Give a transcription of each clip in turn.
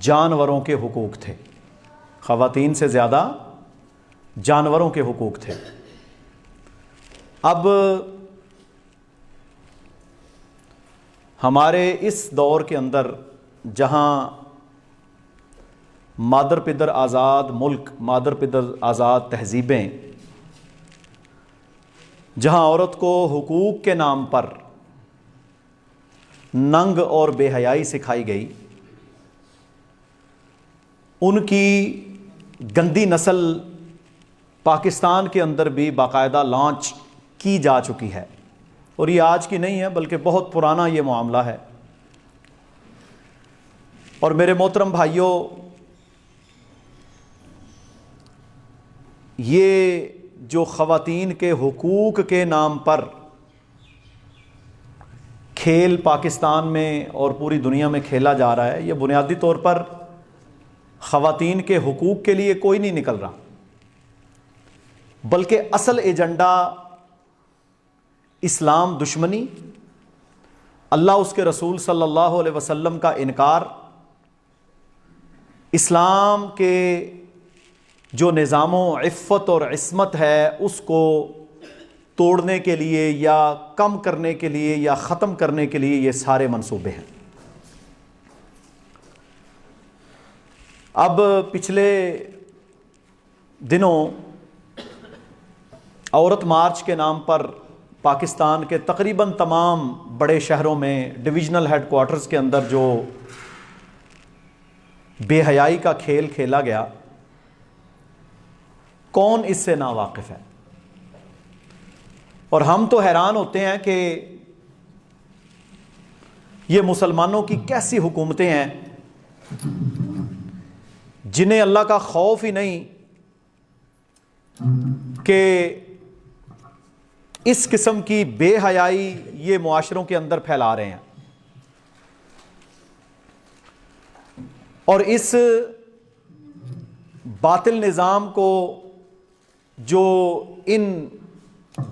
جانوروں کے حقوق تھے، خواتین سے زیادہ جانوروں کے حقوق تھے۔ اب ہمارے اس دور کے اندر جہاں مادر پدر آزاد ملک، مادر پدر آزاد تہذیبیں، جہاں عورت کو حقوق کے نام پر ننگ اور بے حیائی سکھائی گئی، ان کی گندی نسل پاکستان کے اندر بھی باقاعدہ لانچ کی جا چکی ہے، اور یہ آج کی نہیں ہے بلکہ بہت پرانا یہ معاملہ ہے۔ اور میرے محترم بھائیوں، یہ جو خواتین کے حقوق کے نام پر کھیل پاکستان میں اور پوری دنیا میں کھیلا جا رہا ہے، یہ بنیادی طور پر خواتین کے حقوق کے لیے کوئی نہیں نکل رہا، بلکہ اصل ایجنڈا اسلام دشمنی، اللہ اس کے رسول صلی اللہ علیہ وسلم کا انکار، اسلام کے جو نظام و عفت اور عصمت ہے اس کو توڑنے کے لیے یا کم کرنے کے لیے یا ختم کرنے کے لیے یہ سارے منصوبے ہیں۔ اب پچھلے دنوں عورت مارچ کے نام پر پاکستان کے تقریباً تمام بڑے شہروں میں ڈویژنل ہیڈ کوارٹرز کے اندر جو بے حیائی کا کھیل کھیلا گیا، کون اس سے ناواقف ہے؟ اور ہم تو حیران ہوتے ہیں کہ یہ مسلمانوں کی کیسی حکومتیں ہیں جنہیں اللہ کا خوف ہی نہیں کہ اس قسم کی بے حیائی یہ معاشروں کے اندر پھیلا رہے ہیں، اور اس باطل نظام کو جو ان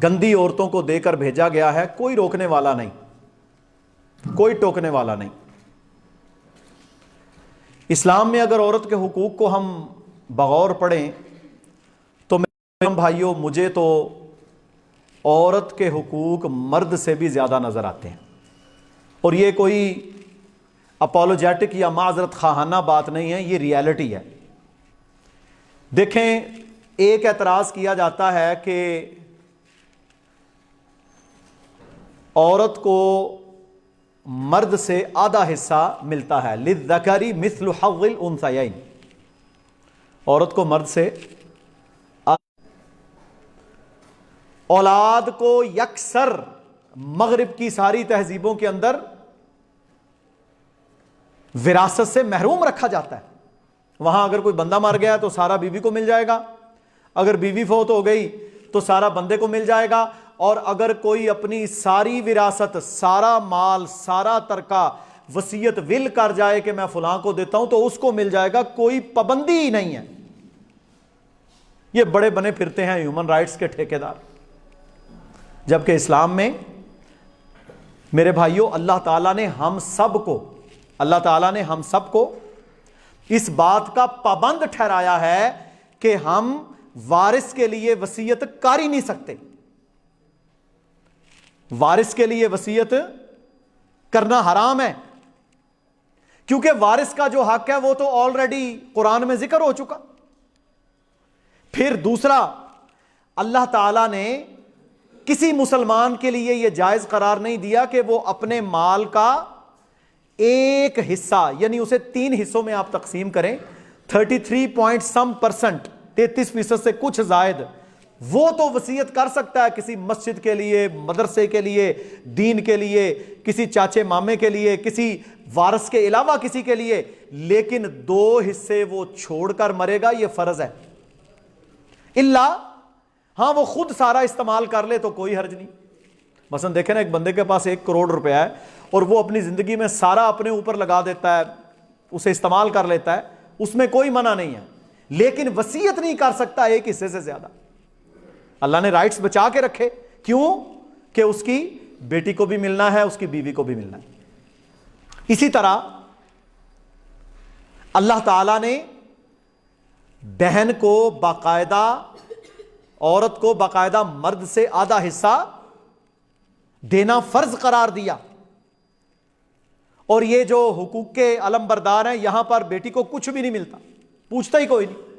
گندی عورتوں کو دے کر بھیجا گیا ہے، کوئی روکنے والا نہیں، کوئی ٹوکنے والا نہیں۔ اسلام میں اگر عورت کے حقوق کو ہم بغور پڑھیں تو میرے بھائیوں، مجھے تو عورت کے حقوق مرد سے بھی زیادہ نظر آتے ہیں، اور یہ کوئی اپولوجیٹک یا معذرت خواہانہ بات نہیں ہے، یہ ریالٹی ہے۔ دیکھیں، ایک اعتراض کیا جاتا ہے کہ عورت کو مرد سے آدھا حصہ ملتا ہے، للذکر مثل حظ الانثیین، عورت کو مرد سے اولاد کو یکسر مغرب کی ساری تہذیبوں کے اندر وراثت سے محروم رکھا جاتا ہے۔ وہاں اگر کوئی بندہ مر گیا تو سارا بیوی کو مل جائے گا، اگر بیوی فوت ہو گئی تو سارا بندے کو مل جائے گا، اور اگر کوئی اپنی ساری وراثت، سارا مال، سارا ترکہ وصیت ول کر جائے کہ میں فلاں کو دیتا ہوں تو اس کو مل جائے گا، کوئی پابندی ہی نہیں ہے۔ یہ بڑے بنے پھرتے ہیں ہیومن رائٹس کے ٹھیکیدار، جبکہ اسلام میں میرے بھائیوں اللہ تعالیٰ نے ہم سب کو اس بات کا پابند ٹھہرایا ہے کہ ہم وارث کے لیے وصیت کر ہی نہیں سکتے، وارث کے لیے وصیت کرنا حرام ہے، کیونکہ وارث کا جو حق ہے وہ تو آلریڈی قرآن میں ذکر ہو چکا۔ پھر دوسرا، اللہ تعالیٰ نے کسی مسلمان کے لیے یہ جائز قرار نہیں دیا کہ وہ اپنے مال کا ایک حصہ، یعنی اسے 3 حصوں میں آپ تقسیم کریں، 33% 33% سے کچھ زائد، وہ تو وصیت کر سکتا ہے کسی مسجد کے لیے، مدرسے کے لیے، دین کے لیے، کسی چاچے مامے کے لیے، کسی وارث کے علاوہ کسی کے لیے، لیکن 2 حصے وہ چھوڑ کر مرے گا، یہ فرض ہے۔ اللہ ہاں وہ خود سارا استعمال کر لے تو کوئی حرج نہیں۔ مثلا دیکھیں نا، ایک بندے کے پاس 1 کروڑ روپیہ ہے اور وہ اپنی زندگی میں سارا اپنے اوپر لگا دیتا ہے، اسے استعمال کر لیتا ہے، اس میں کوئی منع نہیں ہے، لیکن وصیت نہیں کر سکتا 1 حصے سے زیادہ۔ اللہ نے رائٹس بچا کے رکھے، کیوں؟ کہ اس کی بیٹی کو بھی ملنا ہے، اس کی بیوی کو بھی ملنا ہے۔ اسی طرح اللہ تعالیٰ نے بہن کو باقاعدہ، عورت کو باقاعدہ مرد سے آدھا حصہ دینا فرض قرار دیا، اور یہ جو حقوق کے علم بردار ہیں یہاں پر بیٹی کو کچھ بھی نہیں ملتا، پوچھتا ہی کوئی نہیں۔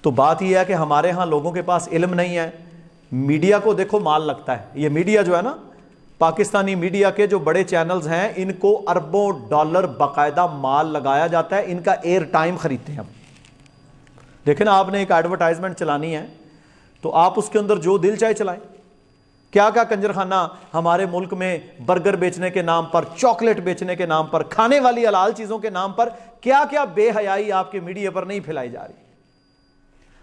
تو بات یہ ہے کہ ہمارے ہاں لوگوں کے پاس علم نہیں ہے، میڈیا کو دیکھو مال لگتا ہے۔ یہ میڈیا جو ہے نا، پاکستانی میڈیا کے جو بڑے چینلز ہیں ان کو اربوں ڈالر باقاعدہ مال لگایا جاتا ہے، ان کا ایئر ٹائم خریدتے ہیں۔ اب دیکھیں نا، آپ نے ایک ایڈورٹائزمنٹ چلانی ہے تو آپ اس کے اندر جو دل چاہے چلائیں۔ کیا کیا کنجر خانہ ہمارے ملک میں برگر بیچنے کے نام پر، چاکلیٹ بیچنے کے نام پر، کھانے والی حلال چیزوں کے نام پر کیا کیا بے حیائی آپ کے میڈیا پر نہیں پھیلائی جا رہی۔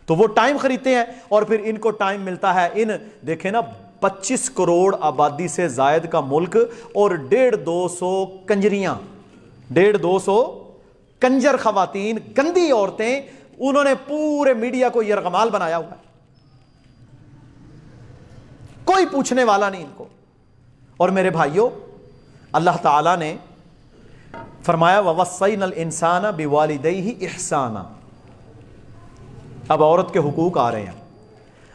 تو وہ ٹائم خریدتے ہیں اور پھر ان کو ٹائم ملتا ہے۔ ان دیکھیں نا، 25 کروڑ آبادی سے زائد کا ملک اور 150 کنجریاں، 150 کنجر خواتین، گندی عورتیں، انہوں نے پورے میڈیا کو یرغمال بنایا ہوا ہے، کوئی پوچھنے والا نہیں ان کو۔ اور میرے بھائیوں، اللہ تعالیٰ نے فرمایا وَوَصَّيْنَا الْإِنسَانَ بِوَالِدَيْهِ إِحْسَانًا۔ اب عورت کے حقوق آ رہے ہیں۔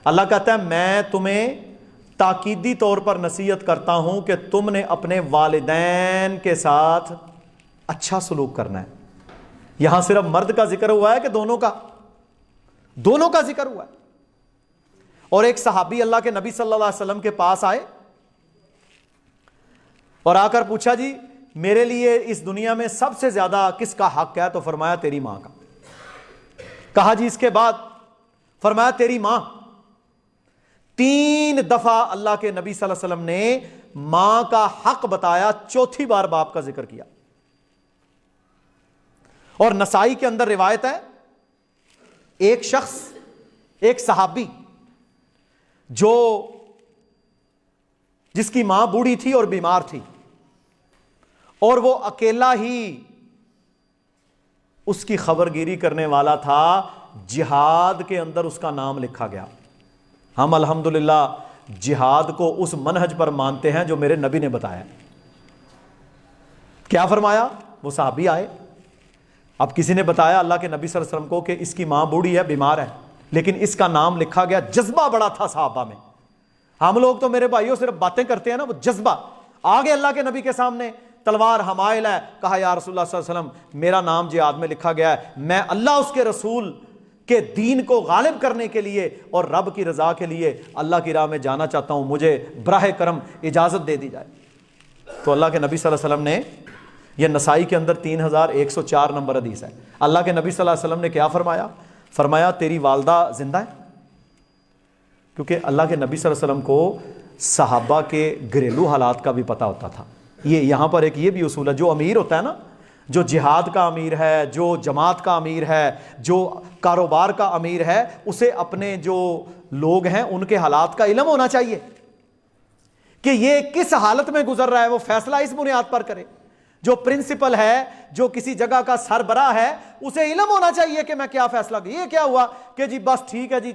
اللہ کہتا ہے میں تمہیں تاکیدی طور پر نصیحت کرتا ہوں کہ تم نے اپنے والدین کے ساتھ اچھا سلوک کرنا ہے۔ یہاں صرف مرد کا ذکر ہوا ہے کہ دونوں کا ذکر ہوا ہے؟ اور ایک صحابی اللہ کے نبی صلی اللہ علیہ وسلم کے پاس آئے اور آ کر پوچھا جی میرے لیے اس دنیا میں سب سے زیادہ کس کا حق ہے؟ تو فرمایا تیری ماں کا۔ کہا جی اس کے بعد؟ فرمایا تیری ماں۔ 3 دفعہ اللہ کے نبی صلی اللہ علیہ وسلم نے ماں کا حق بتایا، چوتھی بار باپ کا ذکر کیا۔ اور نسائی کے اندر روایت ہے، ایک شخص، ایک صحابی جس کی ماں بوڑھی تھی اور بیمار تھی، اور وہ اکیلا ہی اس کی خبرگیری کرنے والا تھا، جہاد کے اندر اس کا نام لکھا گیا۔ ہم الحمدللہ جہاد کو اس منہج پر مانتے ہیں جو میرے نبی نے بتایا۔ کیا فرمایا؟ وہ صحابی آئے، اب کسی نے بتایا اللہ کے نبی صلی اللہ علیہ وسلم کو کہ اس کی ماں بوڑھی ہے، بیمار ہے، لیکن اس کا نام لکھا گیا۔ جذبہ بڑا تھا صحابہ میں۔ ہم لوگ تو میرے بھائیوں صرف باتیں کرتے ہیں نا، وہ جذبہ آگے اللہ کے نبی کے سامنے تلوار حمائل ہے، کہا یا رسول اللہ صلی اللہ علیہ وسلم میرا نام جہاد میں لکھا گیا ہے، میں اللہ اس کے رسول کے دین کو غالب کرنے کے لیے اور رب کی رضا کے لیے اللہ کی راہ میں جانا چاہتا ہوں، مجھے براہ کرم اجازت دے دی جائے۔ تو اللہ کے نبی صلی اللہ علیہ وسلم نے، یہ نسائی کے اندر 3104 نمبر حدیث ہے، اللہ کے نبی صلی اللہ علیہ وسلم نے کیا فرمایا؟ فرمایا تیری والدہ زندہ ہے؟ کیونکہ اللہ کے نبی صلی اللہ علیہ وسلم کو صحابہ کے گھریلو حالات کا بھی پتہ ہوتا تھا۔ یہ یہاں پر ایک یہ بھی اصول ہے، جو امیر ہوتا ہے نا، جو جہاد کا امیر ہے، جو جماعت کا امیر ہے، جو کاروبار کا امیر ہے، اسے اپنے جو لوگ ہیں ان کے حالات کا علم ہونا چاہیے کہ یہ کس حالت میں گزر رہا ہے، وہ فیصلہ اس بنیاد پر کرے۔ جو پرنسپل ہے، جو کسی جگہ کا سربراہ ہے، اسے علم ہونا چاہیے کہ میں کیا فیصلہ کروں۔ یہ کیا ہوا کہ جی بس ٹھیک ہے جی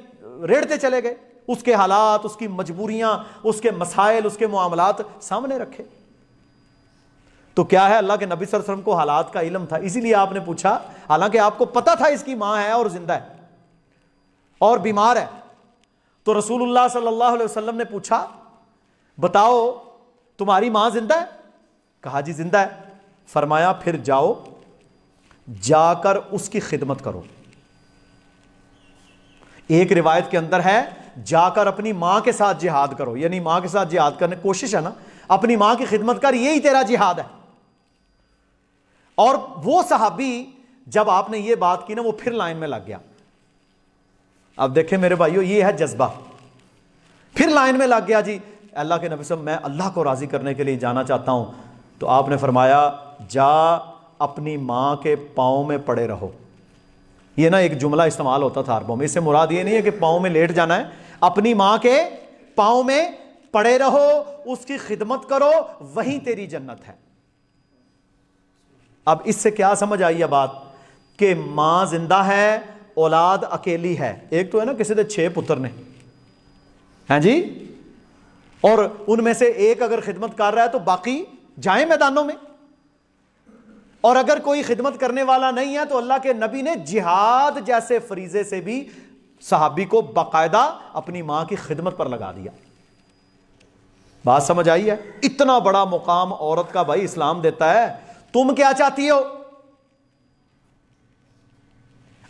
ریڑھتے چلے گئے، اس کے حالات، اس کی مجبوریاں، اس کے مسائل، اس کے معاملات سامنے رکھے۔ تو کیا ہے، اللہ کے نبی صلی اللہ علیہ وسلم کو حالات کا علم تھا، اسی لیے آپ نے پوچھا، حالانکہ آپ کو پتا تھا اس کی ماں ہے اور زندہ ہے اور بیمار ہے۔ تو رسول اللہ صلی اللہ علیہ وسلم نے پوچھا بتاؤ تمہاری ماں زندہ ہے؟ کہا جی زندہ ہے۔ فرمایا پھر جاؤ، جا کر اس کی خدمت کرو۔ ایک روایت کے اندر ہے جا کر اپنی ماں کے ساتھ جہاد کرو، یعنی ماں کے ساتھ جہاد کرنے کی کوشش ہے نا، اپنی ماں کی خدمت کر، یہی تیرا جہاد ہے۔ اور وہ صحابی جب آپ نے یہ بات کی نا، وہ پھر لائن میں لگ گیا۔ اب دیکھیں میرے بھائیو، یہ ہے جذبہ، پھر لائن میں لگ گیا جی اللہ کے نبی صلی اللہ علیہ وسلم میں اللہ کو راضی کرنے کے لیے جانا چاہتا ہوں۔ تو آپ نے فرمایا جا اپنی ماں کے پاؤں میں پڑے رہو۔ یہ نا ایک جملہ استعمال ہوتا تھا عربوں میں، اس سے مراد یہ نہیں ہے کہ پاؤں میں لیٹ جانا ہے، اپنی ماں کے پاؤں میں پڑے رہو، اس کی خدمت کرو، وہیں تیری جنت ہے۔ اب اس سے کیا سمجھ آئی ہے بات کہ ماں زندہ ہے، اولاد اکیلی ہے۔ ایک تو ہے نا کسی نے 6 پتر نے ہیں جی، اور ان میں سے ایک اگر خدمت کر رہا ہے تو باقی جائیں میدانوں میں، اور اگر کوئی خدمت کرنے والا نہیں ہے تو اللہ کے نبی نے جہاد جیسے فریضے سے بھی صحابی کو باقاعدہ اپنی ماں کی خدمت پر لگا دیا. بات سمجھ آئی ہے؟ اتنا بڑا مقام عورت کا بھائی اسلام دیتا ہے. تم کیا چاہتی ہو؟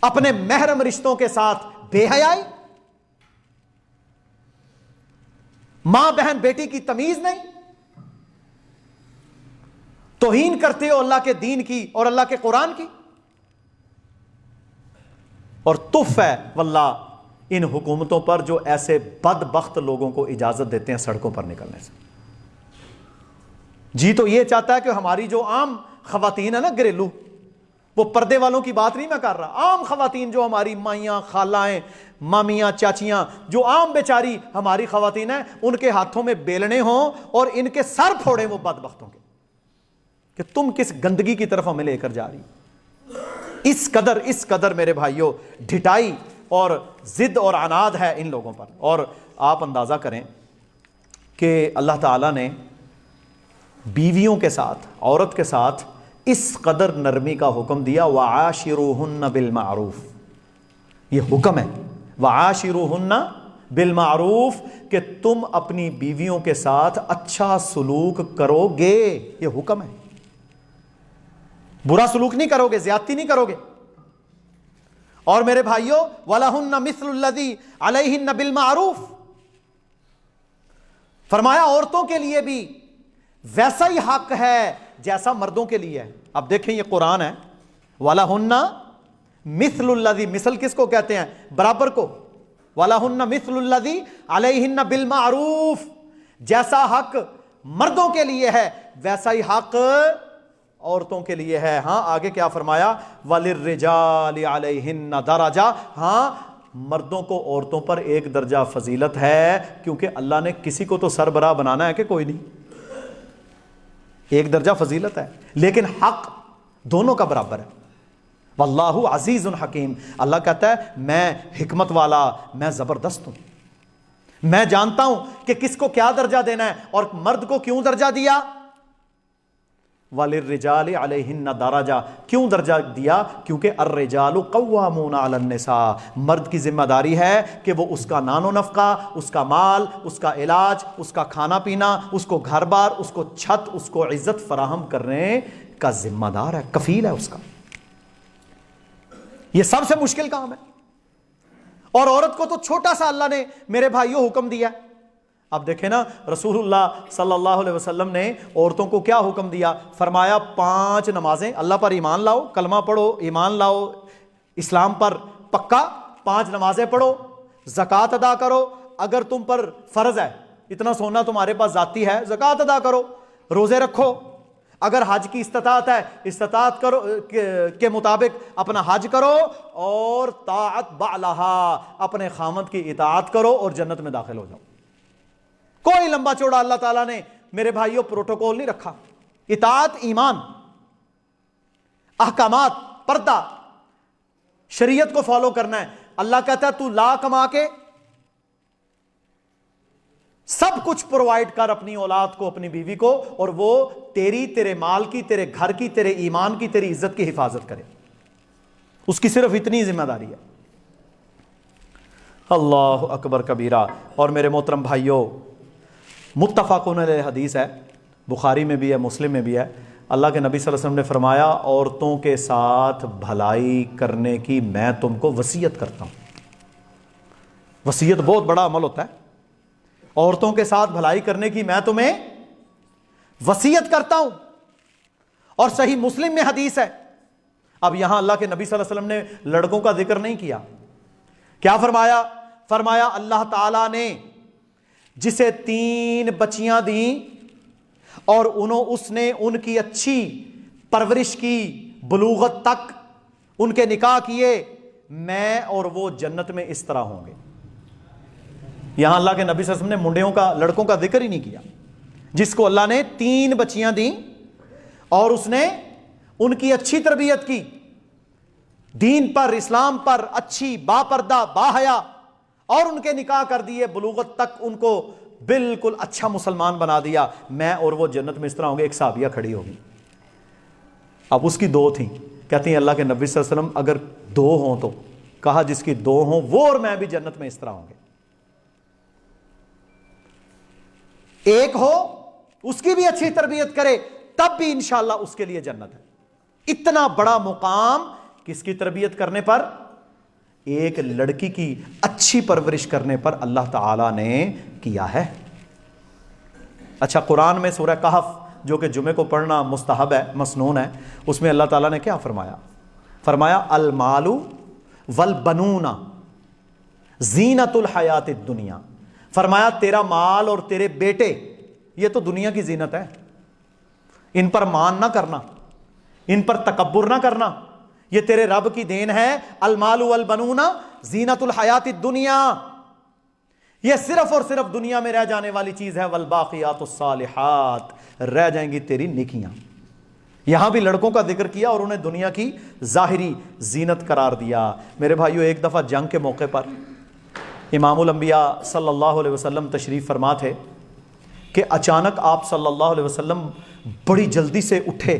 اپنے محرم رشتوں کے ساتھ بے حیائی، ماں بہن بیٹی کی تمیز نہیں، توہین کرتے ہو اللہ کے دین کی اور اللہ کے قرآن کی. اور تف ہے واللہ ان حکومتوں پر جو ایسے بدبخت لوگوں کو اجازت دیتے ہیں سڑکوں پر نکلنے سے. جی تو یہ چاہتا ہے کہ ہماری جو عام خواتین ہیں نا گھریلو، وہ پردے والوں کی بات نہیں میں کر رہا، عام خواتین جو ہماری مائیاں، خالائیں، مامیاں، چاچیاں، جو عام بیچاری ہماری خواتین ہیں، ان کے ہاتھوں میں بیلنے ہوں اور ان کے سر پھوڑیں وہ بدبختوں کے، کہ تم کس گندگی کی طرف ہمیں لے کر جا رہی. اس قدر میرے بھائیوں ڈھٹائی اور ضد اور عناد ہے ان لوگوں پر. اور آپ اندازہ کریں کہ اللہ تعالیٰ نے بیویوں کے ساتھ، عورت کے ساتھ اس قدر نرمی کا حکم دیا. وَعَاشِرُوهُنَّ بِالْمَعْرُوفِ، یہ حکم ہے وَعَاشِرُوهُنَّ بِالْمَعْرُوفِ کہ تم اپنی بیویوں کے ساتھ اچھا سلوک کرو گے. یہ حکم ہے، برا سلوک نہیں کرو گے، زیادتی نہیں کرو گے. اور میرے بھائیوں وَلَهُنَّ مِثْلُ الَّذِي عَلَيْهِنَّ بِالْمَعْرُوفِ، فرمایا عورتوں کے لیے بھی ویسا ہی حق ہے جیسا مردوں کے لیے ہے. اب دیکھیں یہ قرآن ہے. وَلَهُنَّ مِثْلُ الَّذِي، مثل کس کو کہتے ہیں؟ برابر کو. وَلَهُنَّ مِثْلُ الَّذِي عَلَيْهِنَّ بِالْمَعْرُوفِ، جیسا حق مردوں کے لیے ہے ویسا ہی حق عورتوں کے لیے ہے. ہاں آگے کیا فرمایا؟ وَلِلرِّجَالِ عَلَيْهِنَّ دَرَجَةٌ، ہاں مردوں کو عورتوں پر ایک درجہ فضیلت ہے، کیونکہ اللہ نے کسی کو تو سربراہ بنانا ہے کہ کوئی نہیں. ایک درجہ فضیلت ہے لیکن حق دونوں کا برابر ہے. واللہ عزیز حکیم، اللہ کہتا ہے میں حکمت والا، میں زبردست ہوں، میں جانتا ہوں کہ کس کو کیا درجہ دینا ہے اور مرد کو کیوں درجہ دیا. وَلِلرِّجَالِ عَلَيْهِنَّ دَرَجَةٌ، کیوں درجہ دیا؟ کیونکہ الرِّجَالُ قَوَّامُونَ عَلَى النِّسَاءِ، مرد کی ذمہ داری ہے کہ وہ اس کا نان و نفقہ، اس کا مال، اس کا علاج، اس کا کھانا پینا، اس کو گھر بار، اس کو چھت، اس کو عزت فراہم کرنے کا ذمہ دار ہے، کفیل ہے اس کا. یہ سب سے مشکل کام ہے. اور عورت کو تو چھوٹا سا اللہ نے میرے بھائیوں حکم دیا. اب دیکھیں نا رسول اللہ صلی اللہ علیہ وسلم نے عورتوں کو کیا حکم دیا؟ فرمایا 5 نمازیں، اللہ پر ایمان لاؤ، کلمہ پڑھو، ایمان لاؤ اسلام پر پکا، 5 نمازیں پڑھو، زکوٰۃ ادا کرو، اگر تم پر فرض ہے، اتنا سونا تمہارے پاس ذاتی ہے، زکوٰۃ ادا کرو، روزے رکھو، اگر حج کی استطاعت ہے استطاعت کرو کے مطابق اپنا حج کرو، اور طاعت بعلہا، اپنے خامد کی اطاعت کرو اور جنت میں داخل ہو جاؤ. کوئی لمبا چوڑا اللہ تعالیٰ نے میرے بھائیوں پروٹوکول نہیں رکھا. اطاعت، ایمان، احکامات، پردہ، شریعت کو فالو کرنا ہے. اللہ کہتا ہے تو لا کما کے سب کچھ پرووائڈ کر اپنی اولاد کو، اپنی بیوی کو، اور وہ تیرے مال کی، تیرے گھر کی، تیرے ایمان کی، تیری عزت کی حفاظت کرے. اس کی صرف اتنی ذمہ داری ہے. اللہ اکبر کبیرہ. اور میرے محترم بھائیوں متفقون علیہ حدیث ہے، بخاری میں بھی ہے، مسلم میں بھی ہے. اللہ کے نبی صلی اللہ علیہ وسلم نے فرمایا عورتوں کے ساتھ بھلائی کرنے کی میں تم کو وصیت کرتا ہوں. وصیت بہت بڑا عمل ہوتا ہے. عورتوں کے ساتھ بھلائی کرنے کی میں تمہیں وصیت کرتا ہوں. اور صحیح مسلم میں حدیث ہے. اب یہاں اللہ کے نبی صلی اللہ علیہ وسلم نے لڑکوں کا ذکر نہیں کیا. کیا فرمایا؟ فرمایا اللہ تعالیٰ نے جسے 3 بچیاں دیں اور اس نے ان کی اچھی پرورش کی، بلوغت تک ان کے نکاح کیے، میں اور وہ جنت میں اس طرح ہوں گے. یہاں اللہ کے نبی صلی اللہ علیہ وسلم نے منڈیوں کا، لڑکوں کا ذکر ہی نہیں کیا. جس کو اللہ نے 3 بچیاں دیں اور اس نے ان کی اچھی تربیت کی، دین پر، اسلام پر، اچھی با پردہ، با حیا، اور ان کے نکاح کر دیے، بلوغت تک ان کو بالکل اچھا مسلمان بنا دیا، میں اور وہ جنت میں اس طرح ہوں گے. ایک صحابیہ کھڑی ہوگی. اب اس کی دو تھیں، کہتی ہیں اللہ کے نبی صلی اللہ علیہ وسلم اگر دو ہوں تو، کہا جس کی دو ہوں وہ اور میں بھی جنت میں اس طرح ہوں گے، ایک ہو اس کی بھی اچھی تربیت کرے تب بھی انشاءاللہ اس کے لیے جنت ہے۔ اتنا بڑا مقام کس کی تربیت کرنے پر؟ ایک لڑکی کی اچھی پرورش کرنے پر اللہ تعالی نے کیا ہے۔ اچھا، قرآن میں سورہ کہف جو کہ جمعے کو پڑھنا مستحب ہے، مسنون ہے، اس میں اللہ تعالیٰ نے کیا فرمایا؟ فرمایا المال والبنون زینت الحیات الدنیا، فرمایا تیرا مال اور تیرے بیٹے یہ تو دنیا کی زینت ہے، ان پر مان نہ کرنا، ان پر تکبر نہ کرنا، یہ تیرے رب کی دین ہے۔ المال والبنون زینت الحیات الدنیا، یہ صرف اور صرف دنیا میں رہ جانے والی چیز ہے۔ والباقیات الصالحات، رہ جائیں گی تیری نیکیاں۔ یہاں بھی لڑکوں کا ذکر کیا اور انہیں دنیا کی ظاہری زینت قرار دیا۔ میرے بھائیو، ایک دفعہ جنگ کے موقع پر امام الانبیاء صلی اللہ علیہ وسلم تشریف فرما تھے کہ اچانک آپ صلی اللہ علیہ وسلم بڑی جلدی سے اٹھے۔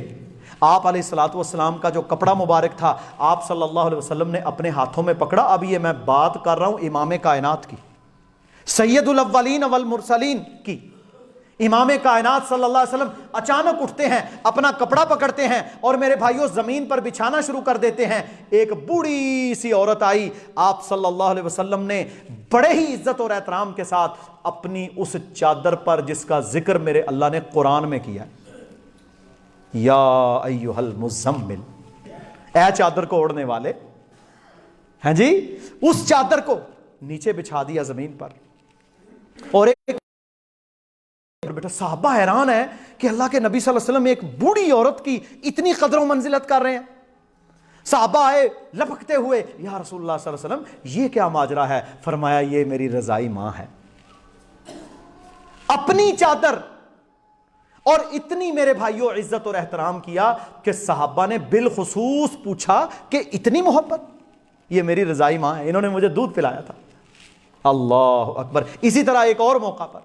آپ علیہ الصلوۃ والسلام کا جو کپڑا مبارک تھا آپ صلی اللہ علیہ وسلم نے اپنے ہاتھوں میں پکڑا۔ اب یہ میں بات کر رہا ہوں امام کائنات کی، سید الاولین والمرسلین کی۔ امام کائنات صلی اللہ علیہ وسلم اچانک اٹھتے ہیں، اپنا کپڑا پکڑتے ہیں اور میرے بھائیوں زمین پر بچھانا شروع کر دیتے ہیں۔ ایک بوڑھی سی عورت آئی، آپ صلی اللہ علیہ وسلم نے بڑے ہی عزت اور احترام کے ساتھ اپنی اس چادر پر، جس کا ذکر میرے اللہ نے قرآن میں کیا، یا ایھا المزمل، اے چادر کو اوڑھنے والے، ہیں جی، اس چادر کو نیچے بچھا دیا زمین پر۔ اور ایک بیٹا صحابہ حیران ہے کہ اللہ کے نبی صلی اللہ علیہ وسلم ایک بوڑھی عورت کی اتنی قدر و منزلت کر رہے ہیں۔ صحابہ آئے لپکتے ہوئے، یا رسول اللہ صلی اللہ علیہ وسلم یہ کیا ماجرا ہے؟ فرمایا یہ میری رضائی ماں ہے۔ اپنی چادر، اور اتنی میرے بھائیوں عزت اور احترام کیا کہ صحابہ نے بالخصوص پوچھا کہ اتنی محبت؟ یہ میری رضائی ماں ہے، انہوں نے مجھے دودھ پلایا تھا۔ اللہ اکبر۔ اسی طرح ایک اور موقع پر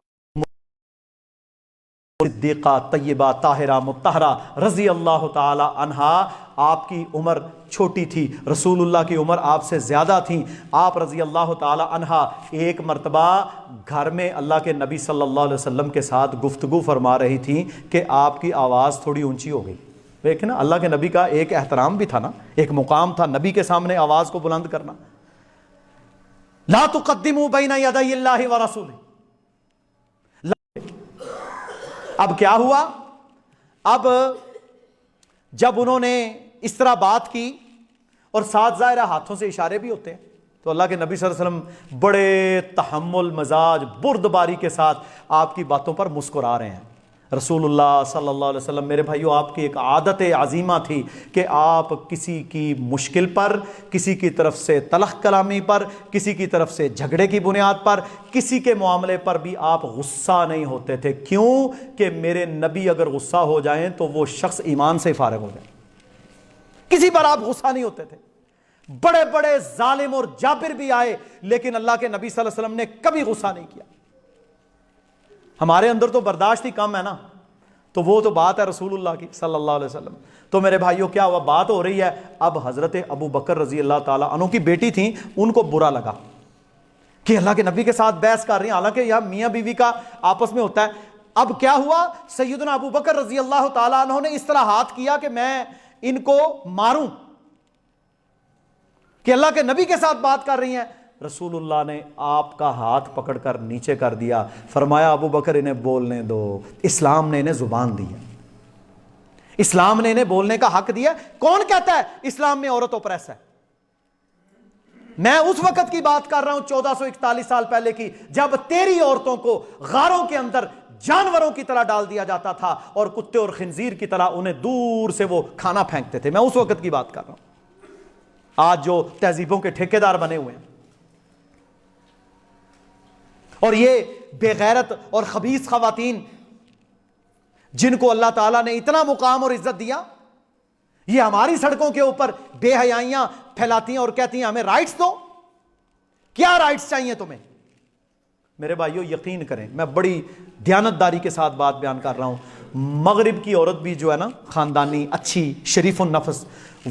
صدیقہ طیبہ طاہرہ مطہرہ رضی اللہ تعالی عنہا، آپ کی عمر چھوٹی تھی، رسول اللہ کی عمر آپ سے زیادہ تھی۔ آپ رضی اللہ تعالی عنہا ایک مرتبہ گھر میں اللہ کے نبی صلی اللہ علیہ وسلم کے ساتھ گفتگو فرما رہی تھی کہ آپ کی آواز تھوڑی اونچی ہو گئی۔ دیکھیں نا، اللہ کے نبی کا ایک احترام بھی تھا نا، ایک مقام تھا نبی کے سامنے آواز کو بلند کرنا۔ لا تقدموا بین یدی اللہ ورسولہ۔ اب کیا ہوا؟ اب جب انہوں نے اس طرح بات کی، اور ساتھ ظاہرہ ہاتھوں سے اشارے بھی ہوتے ہیں، تو اللہ کے نبی صلی اللہ علیہ وسلم بڑے تحمل مزاج بردباری کے ساتھ آپ کی باتوں پر مسکرا رہے ہیں۔ رسول اللہ صلی اللہ علیہ وسلم، میرے بھائیو، آپ کی ایک عادت عظیمہ تھی کہ آپ کسی کی مشکل پر، کسی کی طرف سے تلخ کلامی پر، کسی کی طرف سے جھگڑے کی بنیاد پر، کسی کے معاملے پر بھی آپ غصہ نہیں ہوتے تھے۔ کیوں؟ کہ میرے نبی اگر غصہ ہو جائیں تو وہ شخص ایمان سے فارغ ہو جائے۔ کسی پر آپ غصہ نہیں ہوتے تھے۔ بڑے بڑے ظالم اور جابر بھی آئے، لیکن اللہ کے نبی صلی اللہ علیہ وسلم نے کبھی غصہ نہیں کیا۔ ہمارے اندر تو برداشت ہی کم ہے نا، تو وہ تو بات ہے رسول اللہ کی صلی اللہ علیہ وسلم۔ تو میرے بھائیوں کیا ہوا؟ بات ہو رہی ہے، اب حضرت ابو بکر رضی اللہ تعالیٰ عنہ کی بیٹی تھیں، ان کو برا لگا کہ اللہ کے نبی کے ساتھ بحث کر رہی ہیں، حالانکہ یہاں میاں بیوی کا آپس میں ہوتا ہے۔ اب کیا ہوا؟ سیدنا ابو بکر رضی اللہ تعالیٰ عنہ نے اس طرح ہاتھ کیا کہ میں ان کو ماروں، کہ اللہ کے نبی کے ساتھ بات کر رہی ہیں۔ رسول اللہ نے آپ کا ہاتھ پکڑ کر نیچے کر دیا، فرمایا ابو بکر انہیں بولنے دو، اسلام نے انہیں زبان دی ہے، اسلام نے انہیں بولنے کا حق دیا۔ کون کہتا ہے اسلام میں عورت اوپریس ہے؟ میں اس وقت کی بات کر رہا ہوں 1441 سال پہلے کی، جب تیری عورتوں کو غاروں کے اندر جانوروں کی طرح ڈال دیا جاتا تھا اور کتے اور خنزیر کی طرح انہیں دور سے وہ کھانا پھینکتے تھے۔ میں اس وقت کی بات کر رہا ہوں۔ آج جو تہذیبوں کے ٹھیکیدار بنے ہوئے ہیں، اور یہ بے غیرت اور خبیث خواتین جن کو اللہ تعالیٰ نے اتنا مقام اور عزت دیا، یہ ہماری سڑکوں کے اوپر بے حیائیاں پھیلاتی ہیں اور کہتی ہیں ہمیں رائٹس دو۔ کیا رائٹس چاہیے تمہیں؟ میرے بھائیو یقین کریں، میں بڑی دیانتداری کے ساتھ بات بیان کر رہا ہوں، مغرب کی عورت بھی جو ہے نا خاندانی اچھی شریف النفس،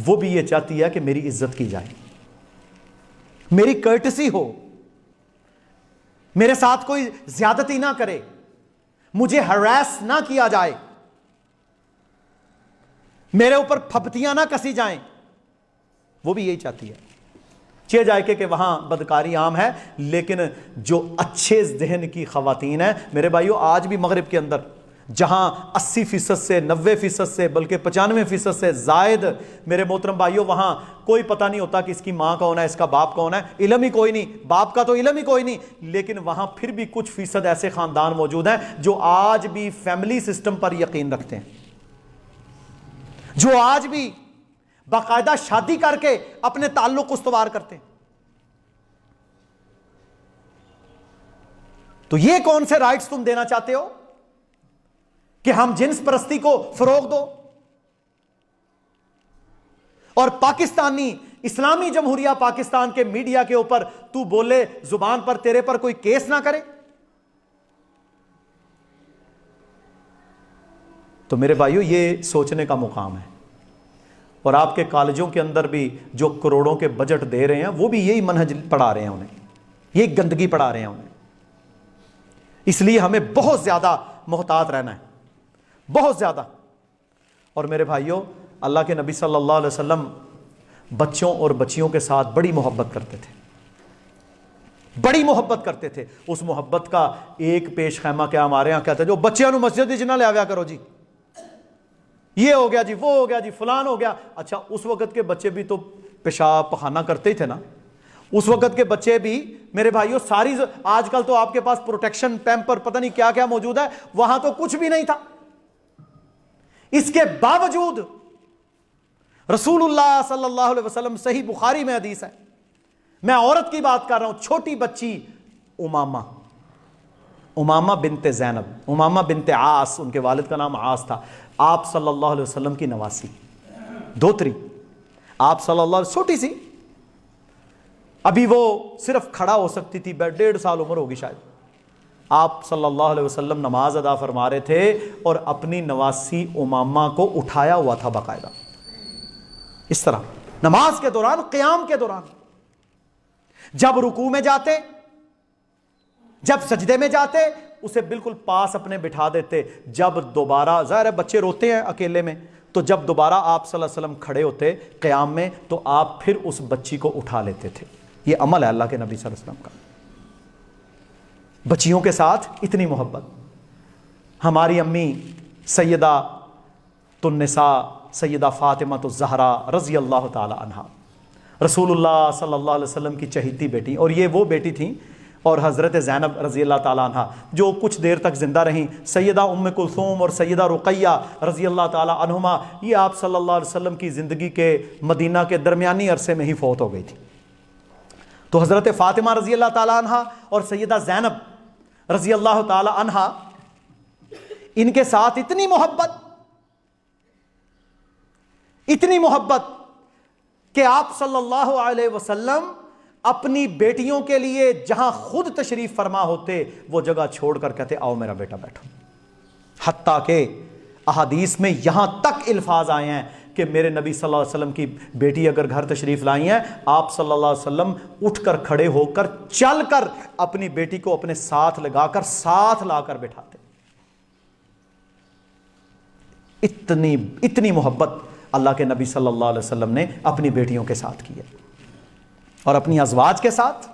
وہ بھی یہ چاہتی ہے کہ میری عزت کی جائے، میری کرٹسی ہو، میرے ساتھ کوئی زیادتی نہ کرے، مجھے ہراس نہ کیا جائے، میرے اوپر پھپتیاں نہ کسی جائیں، وہ بھی یہی چاہتی ہے۔ چہ جائے کہ وہاں بدکاری عام ہے، لیکن جو اچھے ذہن کی خواتین ہیں میرے بھائیوں، آج بھی مغرب کے اندر جہاں 80% سے 90% سے بلکہ 95% سے زائد میرے محترم بھائیوں، وہاں کوئی پتہ نہیں ہوتا کہ اس کی ماں کون ہے، اس کا باپ کون ہے، علم ہی کوئی نہیں، باپ کا تو علم ہی کوئی نہیں، لیکن وہاں پھر بھی کچھ فیصد ایسے خاندان موجود ہیں جو آج بھی فیملی سسٹم پر یقین رکھتے ہیں، جو آج بھی باقاعدہ شادی کر کے اپنے تعلق استوار کرتے ہیں۔ تو یہ کون سے رائٹس تم دینا چاہتے ہو کہ ہم جنس پرستی کو فروغ دو، اور پاکستانی اسلامی جمہوریہ پاکستان کے میڈیا کے اوپر تو بولے زبان پر تیرے پر کوئی کیس نہ کرے؟ تو میرے بھائیو یہ سوچنے کا مقام ہے، اور آپ کے کالجوں کے اندر بھی جو کروڑوں کے بجٹ دے رہے ہیں وہ بھی یہی منہج پڑھا رہے ہیں، انہیں یہی گندگی پڑھا رہے ہیں انہیں۔ اس لیے ہمیں بہت زیادہ محتاط رہنا ہے، بہت زیادہ۔ اور میرے بھائیوں، اللہ کے نبی صلی اللہ علیہ وسلم بچوں اور بچیوں کے ساتھ بڑی محبت کرتے تھے، بڑی محبت کرتے تھے۔ اس محبت کا ایک پیش خیمہ کیا ہمارے ہاں کہتے ہیں، جو بچیاں نو مسجد وچ نہ لے آیا کرو جی، یہ ہو گیا جی، وہ ہو گیا جی، فلان ہو گیا۔ اچھا، اس وقت کے بچے بھی تو پیشاب پخانہ کرتے ہی تھے نا، اس وقت کے بچے بھی میرے بھائیوں ساری آج کل تو آپ کے پاس پروٹیکشن پیمپر پتہ نہیں کیا کیا موجود ہے، وہاں تو کچھ بھی نہیں تھا۔ اس کے باوجود رسول اللہ صلی اللہ علیہ وسلم، صحیح بخاری میں حدیث ہے، میں عورت کی بات کر رہا ہوں، چھوٹی بچی امامہ بنت زینب، امامہ بنت عاص، ان کے والد کا نام عاص تھا، آپ صلی اللہ علیہ وسلم کی نواسی، دوتری، آپ صلی اللہ علیہ وسلم، چھوٹی سی، ابھی وہ صرف کھڑا ہو سکتی تھی، 1.5 سال عمر ہوگی شاید۔ آپ صلی اللہ علیہ وسلم نماز ادا فرما رہے تھے اور اپنی نواسی امامہ کو اٹھایا ہوا تھا باقاعدہ، اس طرح نماز کے دوران، قیام کے دوران، جب رکوع میں جاتے، جب سجدے میں جاتے، اسے بالکل پاس اپنے بٹھا دیتے۔ جب دوبارہ، ظاہر ہے بچے روتے ہیں اکیلے میں، تو جب دوبارہ آپ صلی اللہ علیہ وسلم کھڑے ہوتے قیام میں تو آپ پھر اس بچی کو اٹھا لیتے تھے۔ یہ عمل ہے اللہ کے نبی صلی اللہ علیہ وسلم کا، بچیوں کے ساتھ اتنی محبت۔ ہماری امی سیدہ النساء سیدہ فاطمہ الزہرا رضی اللہ تعالی عنہا، رسول اللہ صلی اللہ علیہ وسلم کی چہیتی بیٹی، اور یہ وہ بیٹی تھیں، اور حضرت زینب رضی اللہ تعالی عنہا جو کچھ دیر تک زندہ رہیں، سیدہ ام کلثوم اور سیدہ رقیہ رضی اللہ تعالی عنہما، یہ آپ صلی اللہ علیہ وسلم کی زندگی کے مدینہ کے درمیانی عرصے میں ہی فوت ہو گئی تھی۔ تو حضرت فاطمہ رضی اللہ تعالی عنہا اور سیدہ زینب رضی اللہ تعالی عنہا، ان کے ساتھ اتنی محبت کہ آپ صلی اللہ علیہ وسلم اپنی بیٹیوں کے لیے جہاں خود تشریف فرما ہوتے وہ جگہ چھوڑ کر کہتے آؤ میرا بیٹا بیٹھو، حتیٰ کہ احادیث میں یہاں تک الفاظ آئے ہیں کہ میرے نبی صلی اللہ علیہ وسلم کی بیٹی اگر گھر تشریف لائی ہیں، آپ صلی اللہ علیہ وسلم اٹھ کر کھڑے ہو کر چل کر اپنی بیٹی کو اپنے ساتھ لگا کر ساتھ لا کر بٹھاتے۔ اتنی محبت اللہ کے نبی صلی اللہ علیہ وسلم نے اپنی بیٹیوں کے ساتھ کی ہے، اور اپنی ازواج کے ساتھ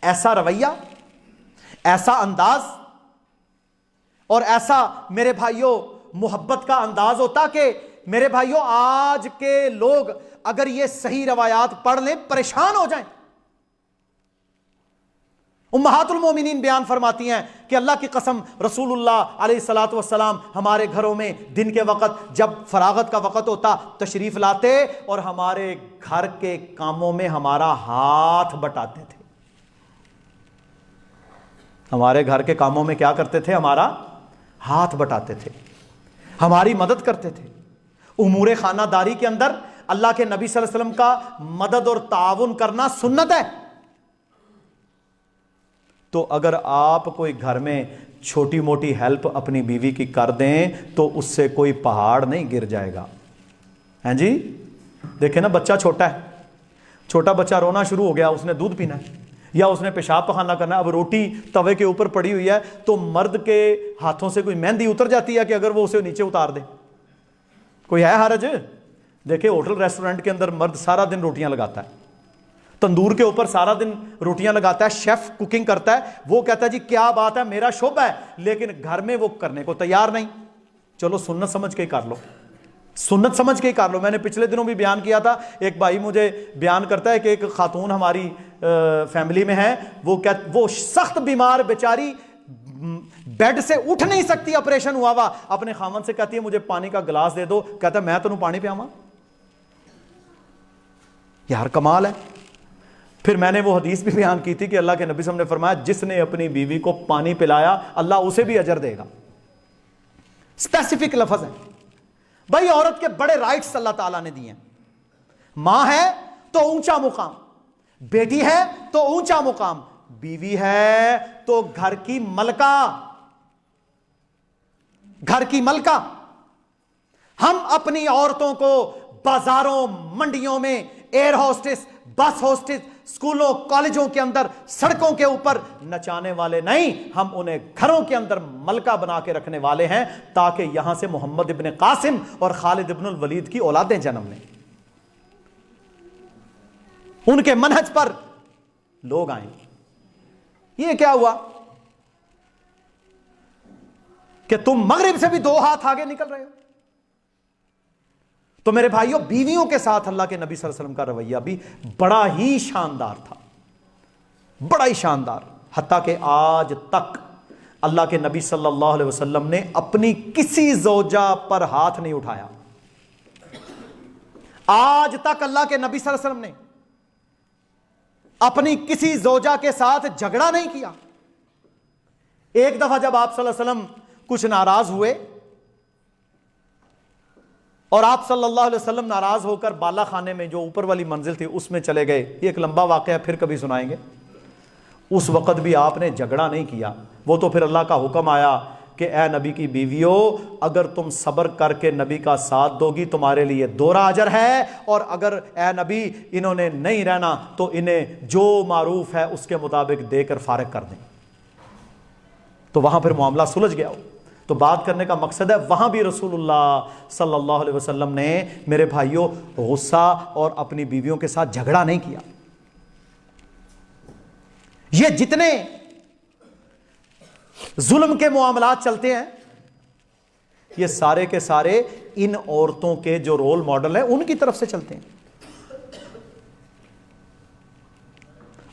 ایسا رویہ، ایسا انداز اور ایسا میرے بھائیوں محبت کا انداز ہوتا کہ میرے بھائیوں آج کے لوگ اگر یہ صحیح روایات پڑھ لیں پریشان ہو جائیں۔ امہات المومنین بیان فرماتی ہیں کہ اللہ کی قسم رسول اللہ علیہ الصلوۃ والسلام ہمارے گھروں میں دن کے وقت جب فراغت کا وقت ہوتا تشریف لاتے اور ہمارے گھر کے کاموں میں ہمارا ہاتھ بٹاتے تھے۔ ہمارے گھر کے کاموں میں کیا کرتے تھے؟ ہمارا ہاتھ بٹاتے تھے، ہماری مدد کرتے تھے۔ امور خانہ داری کے اندر اللہ کے نبی صلی اللہ علیہ وسلم کا مدد اور تعاون کرنا سنت ہے۔ تو اگر آپ کوئی گھر میں چھوٹی موٹی ہیلپ اپنی بیوی کی کر دیں تو اس سے کوئی پہاڑ نہیں گر جائے گا. ہیں جی دیکھیں نا, بچہ چھوٹا ہے, چھوٹا بچہ رونا شروع ہو گیا, اس نے دودھ پینا ہے یا اس نے پیشاب پخانہ کرنا ہے, اب روٹی توے کے اوپر پڑی ہوئی ہے تو مرد کے ہاتھوں سے کوئی مہندی اتر جاتی ہے کہ اگر وہ اسے نیچے اتار دے؟ کوئی ہے حرج؟ دیکھیں ہوٹل ریسٹورنٹ کے اندر مرد سارا دن روٹیاں لگاتا ہے, تندور کے اوپر سارا دن روٹیاں لگاتا ہے, شیف کوکنگ کرتا ہے, وہ کہتا ہے جی کیا بات ہے میرا شعبہ ہے, لیکن گھر میں وہ کرنے کو تیار نہیں. چلو سنت سمجھ کے ہی کر لو, سنت سمجھ کے ہی کر لو. میں نے پچھلے دنوں بھی بیان کیا تھا, ایک بھائی مجھے بیان کرتا ہے کہ ایک خاتون ہماری فیملی میں ہے, وہ سخت بیمار بیچاری, بیڈ سے اٹھ نہیں سکتی, آپریشن ہوا ہوا, اپنے خامن سے کہتی ہے مجھے پانی کا گلاس دے دو, کہتا ہے میں تینوں پانی پیاواں؟ یار کمال ہے. پھر میں نے وہ حدیث بھی بیان کی تھی کہ اللہ کے نبی صلی اللہ علیہ وسلم نے فرمایا جس نے اپنی بیوی کو پانی پلایا اللہ اسے بھی اجر دے گا. اسپیسیفک لفظ ہے بھائی. عورت کے بڑے رائٹس اللہ تعالیٰ نے دیے ہیں. ماں ہے تو اونچا مقام, بیٹی ہے تو اونچا مقام, بیوی ہے تو گھر کی ملکہ, گھر کی ملکہ. ہم اپنی عورتوں کو بازاروں منڈیوں میں ایئر ہوسٹس, بس ہوسٹس, اسکولوں کالجوں کے اندر, سڑکوں کے اوپر نچانے والے نہیں, ہم انہیں گھروں کے اندر ملکہ بنا کے رکھنے والے ہیں تاکہ یہاں سے محمد ابن قاسم اور خالد ابن الولید کی اولادیں جنم لیں, ان کے منہج پر لوگ آئیں. یہ کیا ہوا کہ تم مغرب سے بھی 2 ہاتھ آگے نکل رہے ہو؟ تو میرے بھائیوں, بیویوں کے ساتھ اللہ کے نبی صلی اللہ علیہ وسلم کا رویہ بھی بڑا ہی شاندار تھا, بڑا ہی شاندار. حتیٰ کہ آج تک اللہ کے نبی صلی اللہ علیہ وسلم نے اپنی کسی زوجہ پر ہاتھ نہیں اٹھایا. آج تک اللہ کے نبی صلی اللہ علیہ وسلم نے اپنی کسی زوجہ کے ساتھ جھگڑا نہیں کیا. ایک دفعہ جب آپ صلی اللہ علیہ وسلم کچھ ناراض ہوئے اور آپ صلی اللہ علیہ وسلم ناراض ہو کر بالا خانے میں جو اوپر والی منزل تھی اس میں چلے گئے, یہ ایک لمبا واقعہ پھر کبھی سنائیں گے. اس وقت بھی آپ نے جھگڑا نہیں کیا. وہ تو پھر اللہ کا حکم آیا کہ اے نبی کی بیویوں, اگر تم صبر کر کے نبی کا ساتھ دو گی تمہارے لیے 2 اجر ہے, اور اگر اے نبی انہوں نے نہیں رہنا تو انہیں جو معروف ہے اس کے مطابق دے کر فارغ کر دیں. تو وہاں پھر معاملہ سلجھ گیا ہو. تو بات کرنے کا مقصد ہے وہاں بھی رسول اللہ صلی اللہ علیہ وسلم نے میرے بھائیوں غصہ اور اپنی بیویوں کے ساتھ جھگڑا نہیں کیا. یہ جتنے ظلم کے معاملات چلتے ہیں یہ سارے کے سارے ان عورتوں کے جو رول ماڈل ہیں ان کی طرف سے چلتے ہیں.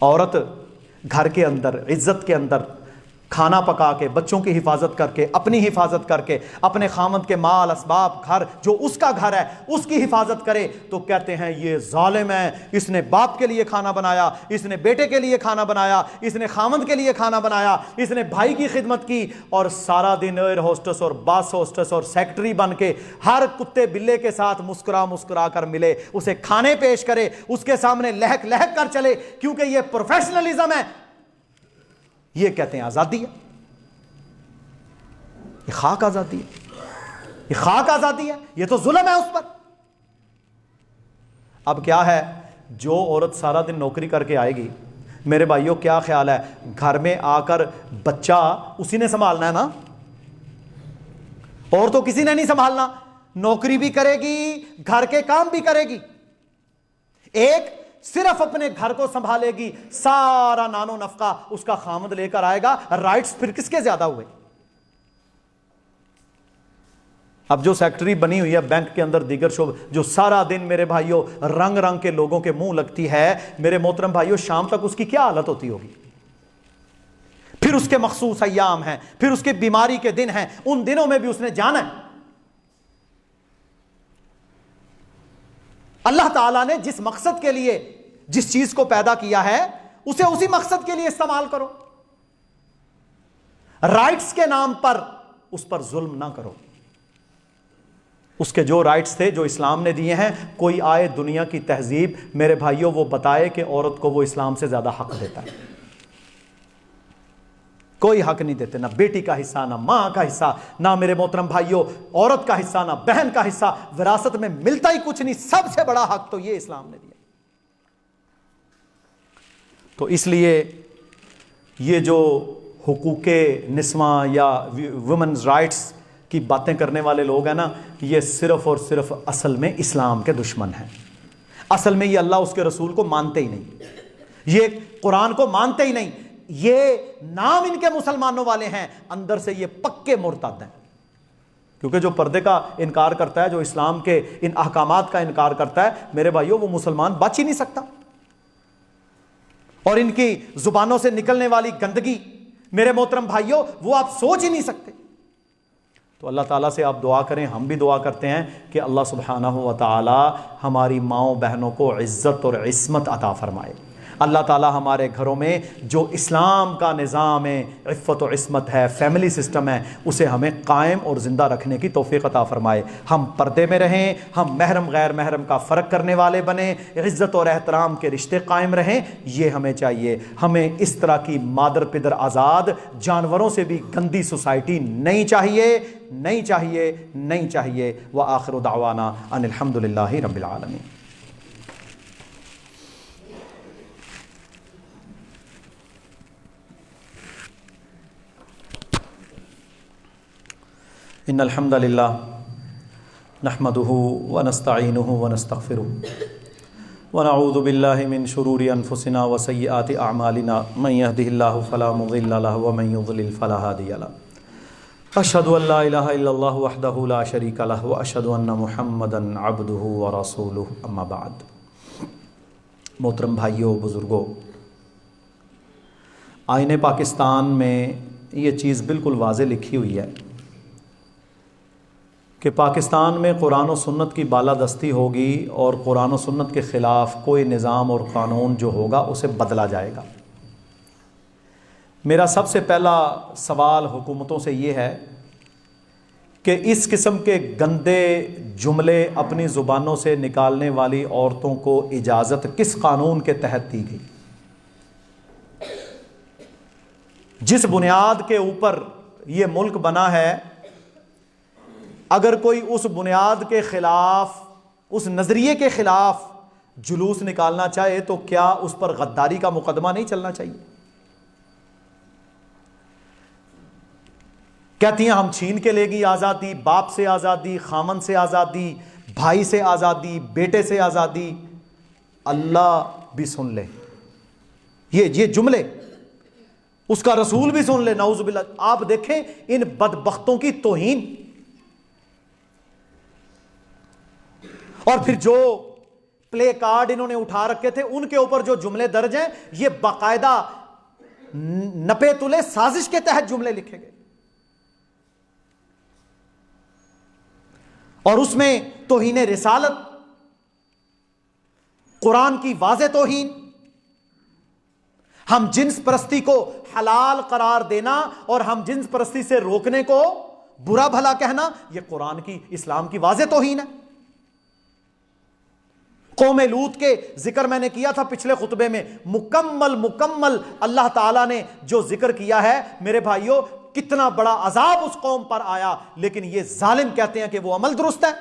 عورت گھر کے اندر عزت کے اندر کھانا پکا کے, بچوں کی حفاظت کر کے, اپنی حفاظت کر کے, اپنے خامند کے مال اسباب گھر جو اس کا گھر ہے اس کی حفاظت کرے تو کہتے ہیں یہ ظالم ہے, اس نے باپ کے لیے کھانا بنایا, اس نے بیٹے کے لیے کھانا بنایا, اس نے خامند کے لیے کھانا بنایا, اس نے بھائی کی خدمت کی, اور سارا دن ایئر ہوسٹس اور بس ہوسٹس اور سیکٹری بن کے ہر کتے بلے کے ساتھ مسکرا مسکرا کر ملے, اسے کھانے پیش کرے, اس کے سامنے لہک لہک کر چلے, کیونکہ یہ پروفیشنلزم ہے. یہ کہتے ہیں آزادی ہے. یہ خاک آزادی ہے, یہ خاک آزادی ہے, یہ تو ظلم ہے اس پر. اب کیا ہے, جو عورت سارا دن نوکری کر کے آئے گی, میرے بھائیوں کیا خیال ہے, گھر میں آ کر بچہ اسی نے سنبھالنا ہے نا, اور تو کسی نے نہیں سنبھالنا. نوکری بھی کرے گی, گھر کے کام بھی کرے گی. ایک صرف اپنے گھر کو سنبھالے گی, سارا نان و نفقہ اس کا خامد لے کر آئے گا. رائٹس پھر کس کے زیادہ ہوئے؟ اب جو سیکٹری بنی ہوئی ہے بینک کے اندر دیگر شعبے, جو سارا دن میرے بھائیوں رنگ رنگ کے لوگوں کے منہ لگتی ہے, میرے محترم بھائیوں شام تک اس کی کیا حالت ہوتی ہوگی؟ پھر اس کے مخصوص ایام ہیں, پھر اس کے بیماری کے دن ہیں, ان دنوں میں بھی اس نے جانا ہے. اللہ تعالیٰ نے جس مقصد کے لیے جس چیز کو پیدا کیا ہے اسے اسی مقصد کے لیے استعمال کرو. رائٹس کے نام پر اس پر ظلم نہ کرو. اس کے جو رائٹس تھے جو اسلام نے دیے ہیں, کوئی آئے دنیا کی تہذیب میرے بھائیوں وہ بتائے کہ عورت کو وہ اسلام سے زیادہ حق دیتا ہے. کوئی حق نہیں دیتے، نہ بیٹی کا حصہ، نہ ماں کا حصہ، نہ میرے محترم بھائیوں عورت کا حصہ، نہ بہن کا حصہ، وراثت میں ملتا ہی کچھ نہیں۔ سب سے بڑا حق تو یہ اسلام نے دیا۔ تو اس لیے یہ جو حقوق نسواں یا ویمنز رائٹس کی باتیں کرنے والے لوگ ہیں نا، یہ صرف اور صرف اصل میں اسلام کے دشمن ہیں۔ اصل میں یہ اللہ اس کے رسول کو مانتے ہی نہیں، یہ قرآن کو مانتے ہی نہیں، یہ نام ان کے مسلمانوں والے ہیں، اندر سے یہ پکے مرتد ہیں۔ کیونکہ جو پردے کا انکار کرتا ہے، جو اسلام کے ان احکامات کا انکار کرتا ہے، میرے بھائیوں وہ مسلمان بچ ہی نہیں سکتا۔ اور ان کی زبانوں سے نکلنے والی گندگی میرے محترم بھائیوں وہ آپ سوچ ہی نہیں سکتے۔ تو اللہ تعالیٰ سے آپ دعا کریں، ہم بھی دعا کرتے ہیں کہ اللہ سبحانہ و تعالی ہماری ماؤں بہنوں کو عزت اور عصمت عطا فرمائے۔ اللہ تعالیٰ ہمارے گھروں میں جو اسلام کا نظام ہے، عفت و عصمت ہے، فیملی سسٹم ہے، اسے ہمیں قائم اور زندہ رکھنے کی توفیق عطا فرمائے۔ ہم پردے میں رہیں، ہم محرم غیر محرم کا فرق کرنے والے بنیں، عزت اور احترام کے رشتے قائم رہیں، یہ ہمیں چاہیے۔ ہمیں اس طرح کی مادر پدر آزاد جانوروں سے بھی گندی سوسائٹی نہیں چاہیے، نہیں چاہیے، نہیں چاہیے۔ وآخر دعوانا ان الحمدللہ رب العالمین۔ ان الحمد للہ نحمده ونستعینه ونستغفره ونعوذ باللہ من شرور انفسنا وسیئات اعمالنا من يهده اللہ فلا مضل له ومن يضلل فلا هادی له اشهد ان لا الہ الا اللہ وحدہ لا شریک له واشهد ان محمدا عبدہ ورسولہ اما بعد۔ محترم بھائیوں، بزرگوں، آئین پاکستان میں یہ چیز بالکل واضح لکھی ہوئی ہے کہ پاکستان میں قرآن و سنت کی بالادستی ہوگی اور قرآن و سنت کے خلاف کوئی نظام اور قانون جو ہوگا اسے بدلا جائے گا۔ میرا سب سے پہلا سوال حکومتوں سے یہ ہے کہ اس قسم کے گندے جملے اپنی زبانوں سے نکالنے والی عورتوں کو اجازت کس قانون کے تحت دی گئی؟ جس بنیاد کے اوپر یہ ملک بنا ہے، اگر کوئی اس بنیاد کے خلاف، اس نظریے کے خلاف جلوس نکالنا چاہے تو کیا اس پر غداری کا مقدمہ نہیں چلنا چاہیے؟ کہتی ہیں ہم چھین کے لے گی آزادی، باپ سے آزادی، خامن سے آزادی، بھائی سے آزادی، بیٹے سے آزادی۔ اللہ بھی سن لے یہ جملے، اس کا رسول بھی سن لے، نعوذ باللہ۔ آپ دیکھیں ان بدبختوں کی توہین، اور پھر جو پلے کارڈ انہوں نے اٹھا رکھے تھے ان کے اوپر جو جملے درج ہیں، یہ باقاعدہ نپے تلے سازش کے تحت جملے لکھے گئے، اور اس میں توہین رسالت، قرآن کی واضح توہین، ہم جنس پرستی کو حلال قرار دینا اور ہم جنس پرستی سے روکنے کو برا بھلا کہنا، یہ قرآن کی، اسلام کی واضح توہین ہے۔ قوم لوط کے ذکر میں نے کیا تھا پچھلے خطبے میں، مکمل اللہ تعالیٰ نے جو ذکر کیا ہے میرے بھائیوں، کتنا بڑا عذاب اس قوم پر آیا، لیکن یہ ظالم کہتے ہیں کہ وہ عمل درست ہے۔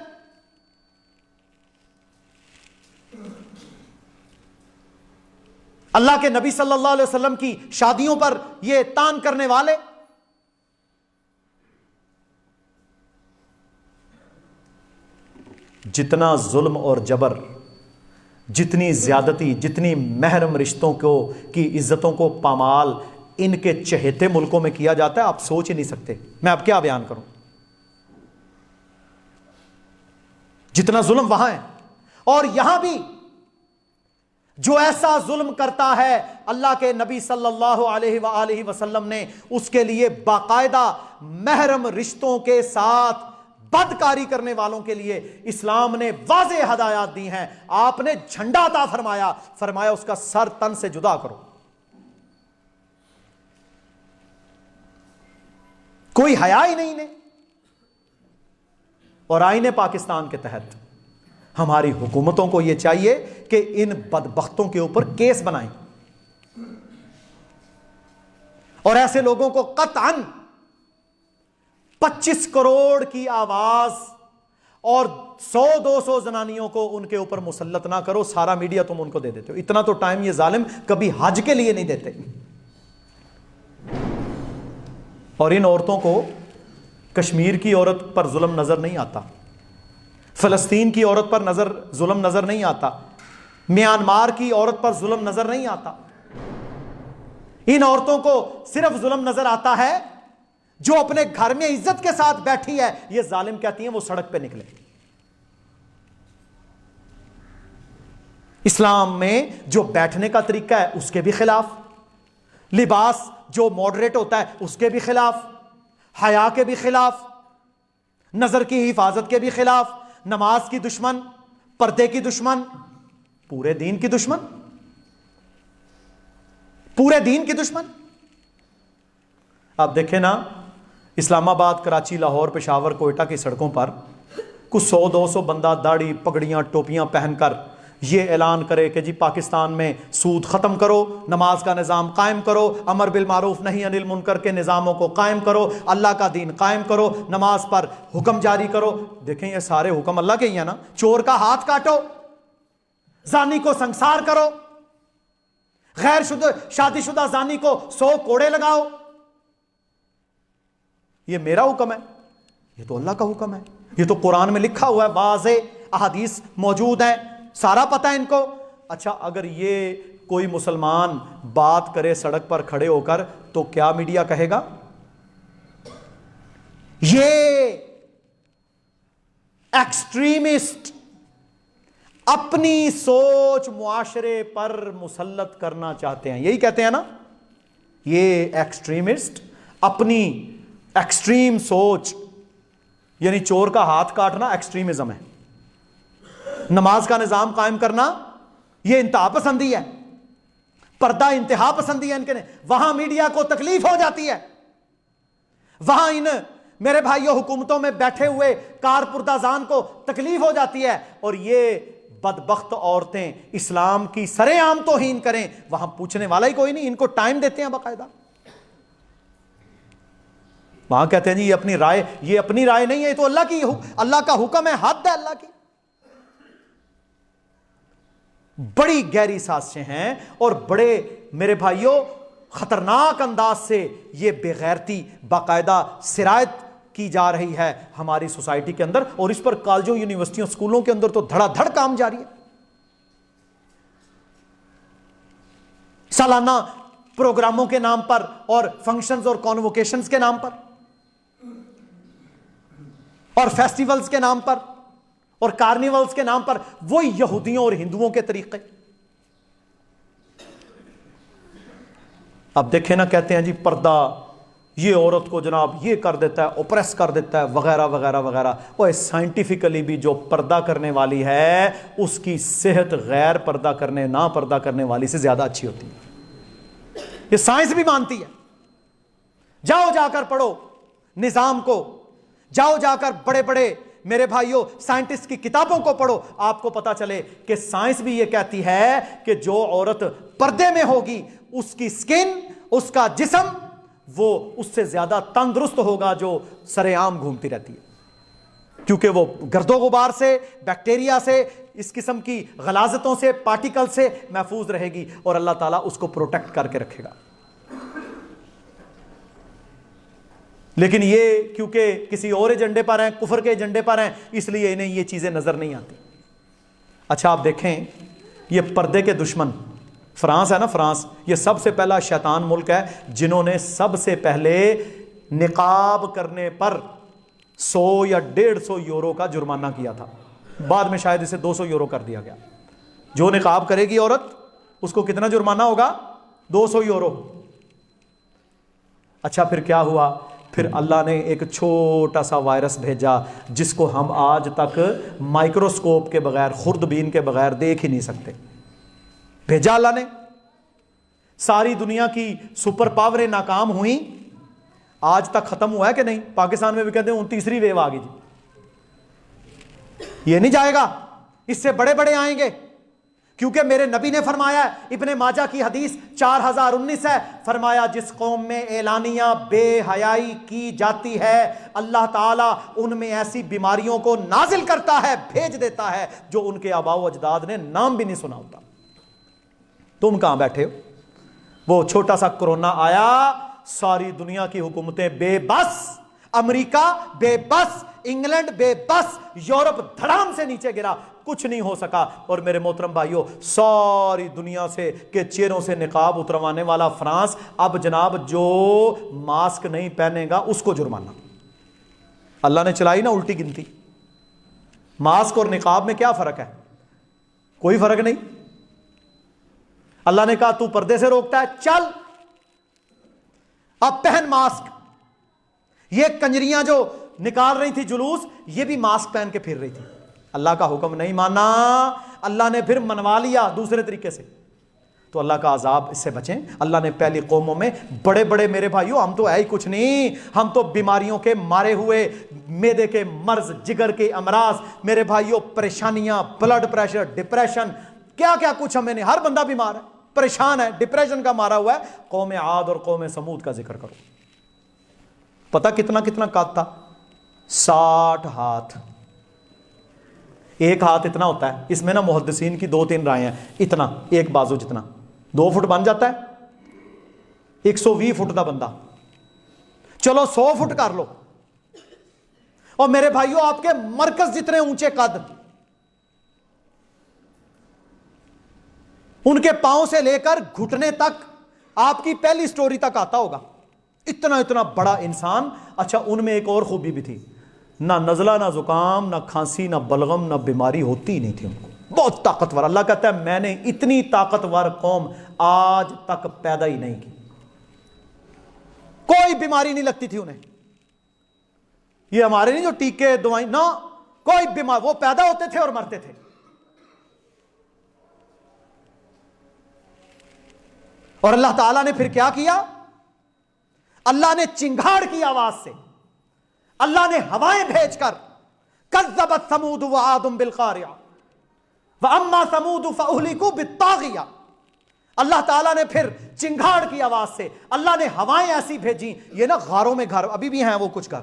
اللہ کے نبی صلی اللہ علیہ وسلم کی شادیوں پر یہ تان کرنے والے، جتنا ظلم اور جبر، جتنی زیادتی، جتنی محرم رشتوں کو کی عزتوں کو پامال ان کے چہیتے ملکوں میں کیا جاتا ہے، آپ سوچ ہی نہیں سکتے۔ میں اب کیا بیان کروں، جتنا ظلم وہاں ہے۔ اور یہاں بھی جو ایسا ظلم کرتا ہے، اللہ کے نبی صلی اللہ علیہ وآلہ وسلم نے اس کے لیے باقاعدہ محرم رشتوں کے ساتھ بدکاری کرنے والوں کے لیے اسلام نے واضح ہدایات دی ہیں۔ آپ نے جھنڈا عطا فرمایا اس کا سر تن سے جدا کرو۔ کوئی حیا ہی نہیں نے۔ اور آئین پاکستان کے تحت ہماری حکومتوں کو یہ چاہیے کہ ان بدبختوں کے اوپر کیس بنائیں اور ایسے لوگوں کو قطعاً 25 کروڑ کی آواز اور 100-200 زنانیوں کو ان کے اوپر مسلط نہ کرو، سارا میڈیا تم ان کو دے دیتے ہو۔ اتنا تو ٹائم یہ ظالم کبھی حج کے لیے نہیں دیتے۔ اور ان عورتوں کو کشمیر کی عورت پر ظلم نظر نہیں آتا، فلسطین کی عورت پر ظلم نظر نہیں آتا، میانمار کی عورت پر ظلم نظر نہیں آتا۔ ان عورتوں کو صرف ظلم نظر آتا ہے جو اپنے گھر میں عزت کے ساتھ بیٹھی ہے، یہ ظالم کہتی ہیں وہ سڑک پہ نکلے۔ اسلام میں جو بیٹھنے کا طریقہ ہے اس کے بھی خلاف، لباس جو ماڈریٹ ہوتا ہے اس کے بھی خلاف، حیا کے بھی خلاف، نظر کی حفاظت کے بھی خلاف، نماز کی دشمن، پردے کی دشمن، پورے دین کی دشمن، پورے دین کی دشمن۔ آپ دیکھیں نا، اسلام آباد، کراچی، لاہور، پشاور، کوئٹہ کی سڑکوں پر کچھ 100-200 بندہ داڑھی، پگڑیاں، ٹوپیاں پہن کر یہ اعلان کرے کہ جی پاکستان میں سود ختم کرو، نماز کا نظام قائم کرو، امر بالمعروف نہی عن المنکر کے نظاموں کو قائم کرو، اللہ کا دین قائم کرو، نماز پر حکم جاری کرو۔ دیکھیں یہ سارے حکم اللہ کے ہی ہیں نا۔ چور کا ہاتھ کاٹو، زانی کو سنسار کرو، غیر شادی شدہ زانی کو 100 کوڑے لگاؤ۔ یہ میرا حکم ہے؟ یہ تو اللہ کا حکم ہے، یہ تو قرآن میں لکھا ہوا ہے، واضح احادیث موجود ہیں، سارا پتہ ہے ان کو۔ اچھا اگر یہ کوئی مسلمان بات کرے سڑک پر کھڑے ہو کر تو کیا میڈیا کہے گا؟ یہ ایکسٹریمسٹ اپنی سوچ معاشرے پر مسلط کرنا چاہتے ہیں، یہی کہتے ہیں نا، یہ ایکسٹریمسٹ اپنی ایکسٹریم سوچ، یعنی چور کا ہاتھ کاٹنا ایکسٹریمزم ہے، نماز کا نظام قائم کرنا یہ انتہا پسندی ہے، پردہ انتہا پسندی ہے ان کے۔ وہاں میڈیا کو تکلیف ہو جاتی ہے، وہاں ان میرے بھائیوں حکومتوں میں بیٹھے ہوئے کار پردازان کو تکلیف ہو جاتی ہے، اور یہ بدبخت عورتیں اسلام کی سرے عام توہین کریں، وہاں پوچھنے والا ہی کوئی نہیں، ان کو ٹائم دیتے ہیں باقاعدہ۔ وہاں کہتے ہیں جی یہ اپنی رائے نہیں ہے، یہ تو اللہ کا حکم ہے، حد ہے اللہ کی۔ بڑی گہری سازشیں ہیں اور بڑے میرے بھائیوں خطرناک انداز سے یہ بے غیرتی باقاعدہ سرایت کی جا رہی ہے ہماری سوسائٹی کے اندر، اور اس پر کالجوں، یونیورسٹیوں، اسکولوں کے اندر تو دھڑا دھڑ کام جاری ہے۔ سالانہ پروگراموں کے نام پر اور فنکشنز اور کانووکیشنز کے نام پر اور فیسٹیولز کے نام پر اور کارنیولز کے نام پر وہی یہودیوں اور ہندوؤں کے طریقے۔ اب دیکھیں نا، کہتے ہیں جی پردہ یہ عورت کو جناب یہ کر دیتا ہے، اوپریس کر دیتا ہے، وغیرہ وغیرہ وغیرہ۔ وہ سائنٹیفکلی بھی جو پردہ کرنے والی ہے اس کی صحت غیر پردہ کرنے، نہ پردہ کرنے والی سے زیادہ اچھی ہوتی ہے، یہ سائنس بھی مانتی ہے۔ جاؤ جا کر پڑھو نظام کو، جاؤ جا کر بڑے بڑے میرے بھائیوں سائنٹسٹ کی کتابوں کو پڑھو، آپ کو پتا چلے کہ سائنس بھی یہ کہتی ہے کہ جو عورت پردے میں ہوگی اس کی سکن، اس کا جسم وہ اس سے زیادہ تندرست ہوگا جو سرے عام گھومتی رہتی ہے، کیونکہ وہ گرد و غبار سے، بیکٹیریا سے، اس قسم کی غلاظتوں سے، پارٹیکل سے محفوظ رہے گی، اور اللہ تعالیٰ اس کو پروٹیکٹ کر کے رکھے گا۔ لیکن یہ کیونکہ کسی اور ایجنڈے پر ہیں، کفر کے ایجنڈے پر ہیں، اس لیے انہیں یہ چیزیں نظر نہیں آتی۔ اچھا آپ دیکھیں، یہ پردے کے دشمن فرانس ہے نا، فرانس یہ سب سے پہلا شیطان ملک ہے جنہوں نے سب سے پہلے نقاب کرنے پر 100 یا 150 یورو کا جرمانہ کیا تھا، بعد میں شاید اسے 200 یورو کر دیا گیا۔ جو نقاب کرے گی عورت اس کو کتنا جرمانہ ہوگا؟ 200 یورو۔ اچھا پھر کیا ہوا؟ پھر اللہ نے ایک چھوٹا سا وائرس بھیجا جس کو ہم آج تک مائکروسکوپ کے بغیر، خوردبین کے بغیر دیکھ ہی نہیں سکتے، بھیجا اللہ نے۔ ساری دنیا کی سپر پاوریں ناکام ہوئیں، آج تک ختم ہوا ہے کہ نہیں؟ پاکستان میں بھی کہتے ہیں 29ویں ویو آ گئی جی، یہ نہیں جائے گا، اس سے بڑے بڑے آئیں گے۔ کیونکہ میرے نبی نے فرمایا ہے، ابن ماجہ کی حدیث 4019 ہے، فرمایا جس قوم میں اعلانیہ بے حیائی کی جاتی ہے اللہ تعالیٰ ان میں ایسی بیماریوں کو نازل کرتا ہے، بھیج دیتا ہے جو ان کے آباء و اجداد نے نام بھی نہیں سنا ہوتا۔ تم کہاں بیٹھے ہو؟ وہ چھوٹا سا کرونا آیا، ساری دنیا کی حکومتیں بے بس، امریکہ بے بس، انگلینڈ بے بس، یورپ دھڑام سے نیچے گرا، کچھ نہیں ہو سکا۔ اور میرے محترم بھائیوں، ساری دنیا سے کے چہروں سے نقاب اتروانے والا فرانس، اب جناب جو ماسک نہیں پہنے گا اس کو جرمانہ۔ اللہ نے چلائی نا الٹی گنتی۔ ماسک اور نقاب میں کیا فرق ہے؟ کوئی فرق نہیں۔ اللہ نے کہا تو پردے سے روکتا ہے، چل اب پہن ماسک۔ یہ کنجریاں جو نکال رہی تھی جلوس، یہ بھی ماسک پہن کے پھر رہی تھی۔ اللہ کا حکم نہیں مانا، اللہ نے پھر منوا لیا دوسرے طریقے سے۔ تو اللہ کا عذاب اس سے بچیں۔ اللہ نے پہلی قوموں میں بڑے بڑے، میرے بھائیوں ہم تو ہے ہی کچھ نہیں، ہم تو بیماریوں کے مارے ہوئے، معدے کے مرض، جگر کے امراض، میرے بھائیوں پریشانیاں، بلڈ پریشر، ڈپریشن، کیا کیا کچھ ہمیں نہیں، ہر بندہ بیمار ہے، پریشان ہے، ڈپریشن کا مارا ہوا ہے۔ قوم عاد اور قوم سمود کا ذکر کرو، پتہ کتنا کتنا قد تھا؟ 60 ہاتھ۔ ایک ہاتھ اتنا ہوتا ہے، اس میں نا محدثین کی 2-3 رائے ہیں، اتنا ایک بازو جتنا 2 فٹ بن جاتا ہے۔ 120 فٹ کا بندہ، چلو 100 فٹ کر لو۔ اور میرے بھائیوں آپ کے مرکز جتنے اونچے قد، ان کے پاؤں سے لے کر گھٹنے تک آپ کی پہلی سٹوری تک آتا ہوگا، اتنا اتنا بڑا انسان۔ اچھا ان میں ایک اور خوبی بھی تھی، نہ نزلہ، نہ زکام، نہ کھانسی، نہ بلغم، نہ بیماری ہوتی ہی نہیں تھی ان کو، بہت طاقتور۔ اللہ کہتا ہے میں نے اتنی طاقتور قوم آج تک پیدا ہی نہیں کی، کوئی بیماری نہیں لگتی تھی انہیں۔ یہ ہمارے نہیں جو ٹیکے دوائیں، نہ کوئی بیمار، وہ پیدا ہوتے تھے اور مرتے تھے۔ اور اللہ تعالیٰ نے پھر کیا کیا؟ اللہ نے چنگھاڑ کی آواز سے، اللہ نے ہوائیں بھیج کر، کذبت ثمود وعاد بالقاریہ واما ثمود فاہلکوا بالطاغیہ۔ اللہ تعالیٰ نے پھر چنگھاڑ کی آواز سے، اللہ نے ہوائیں ایسی بھیجی، یہ نا غاروں میں گھر ابھی بھی ہیں، وہ کچھ گھر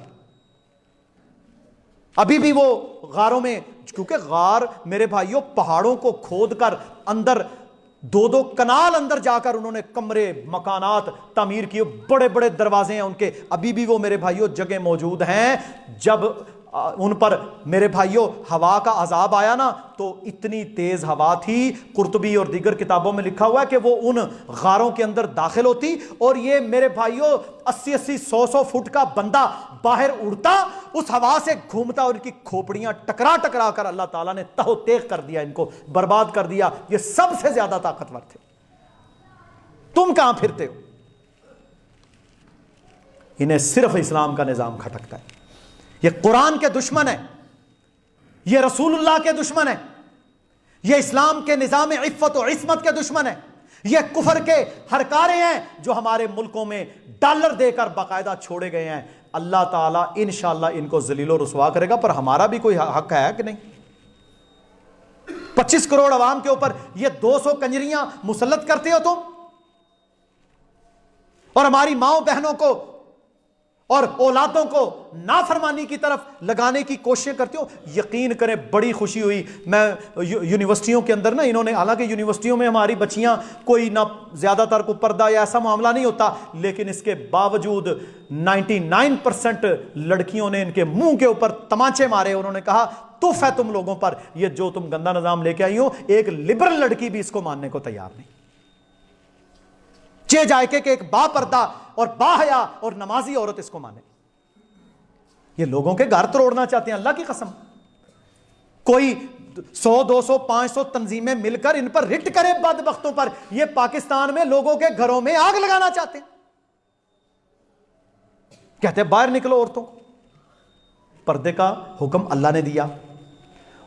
ابھی بھی وہ غاروں میں، کیونکہ غار میرے بھائیوں پہاڑوں کو کھود کر اندر 2 کنال اندر جا کر انہوں نے کمرے، مکانات تعمیر کیے، بڑے بڑے دروازے ہیں ان کے، ابھی بھی وہ میرے بھائیوں جگہ موجود ہیں۔ جب ان پر میرے بھائیوں ہوا کا عذاب آیا نا، تو اتنی تیز ہوا تھی، قرطبی اور دیگر کتابوں میں لکھا ہوا ہے کہ وہ ان غاروں کے اندر داخل ہوتی، اور یہ میرے بھائیوں 80-80 100 فٹ کا بندہ باہر اڑتا، اس ہوا سے گھومتا، اور ان کی کھوپڑیاں ٹکرا ٹکرا کر اللہ تعالیٰ نے تہو تیغ کر دیا، ان کو برباد کر دیا۔ یہ سب سے زیادہ طاقتور تھے، تم کہاں پھرتے ہو؟ انہیں صرف اسلام کا نظام کھٹکتا ہے۔ یہ قرآن کے دشمن ہے، یہ رسول اللہ کے دشمن ہے، یہ اسلام کے نظام عفت و عصمت کے دشمن ہے، یہ کفر کے ہرکارے ہیں جو ہمارے ملکوں میں ڈالر دے کر باقاعدہ چھوڑے گئے ہیں۔ اللہ تعالیٰ انشاءاللہ ان کو ذلیل و رسوا کرے گا، پر ہمارا بھی کوئی حق ہے کہ نہیں؟ 25 کروڑ عوام کے اوپر یہ 200 کنجریاں مسلط کرتے ہو تم، اور ہماری ماؤں بہنوں کو اور اولادوں کو نافرمانی کی طرف لگانے کی کوششیں کرتے ہو۔ یقین کریں بڑی خوشی ہوئی، میں یونیورسٹیوں کے اندر نا انہوں نے، حالانکہ یونیورسٹیوں میں ہماری بچیاں کوئی نہ زیادہ تر کو پردہ یا ایسا معاملہ نہیں ہوتا، لیکن اس کے باوجود 99% لڑکیوں نے ان کے منہ کے اوپر تمانچے مارے۔ انہوں نے کہا تف ہے تم لوگوں پر، یہ جو تم گندا نظام لے کے آئی ہو، ایک لبرل لڑکی بھی اس کو ماننے کو تیار نہیں، چے جائے کہ ایک با پردہ اور باحیا اور نمازی عورت اس کو مانے۔ یہ لوگوں کے گھر توڑنا چاہتے ہیں، اللہ کی قسم۔ کوئی 100 200 500 تنظیمیں مل کر ان پر رٹ کرے بدبختوں پر، یہ پاکستان میں لوگوں کے گھروں میں آگ لگانا چاہتے ہیں۔ کہتے ہیں باہر نکلو عورتوں، پردے کا حکم اللہ نے دیا،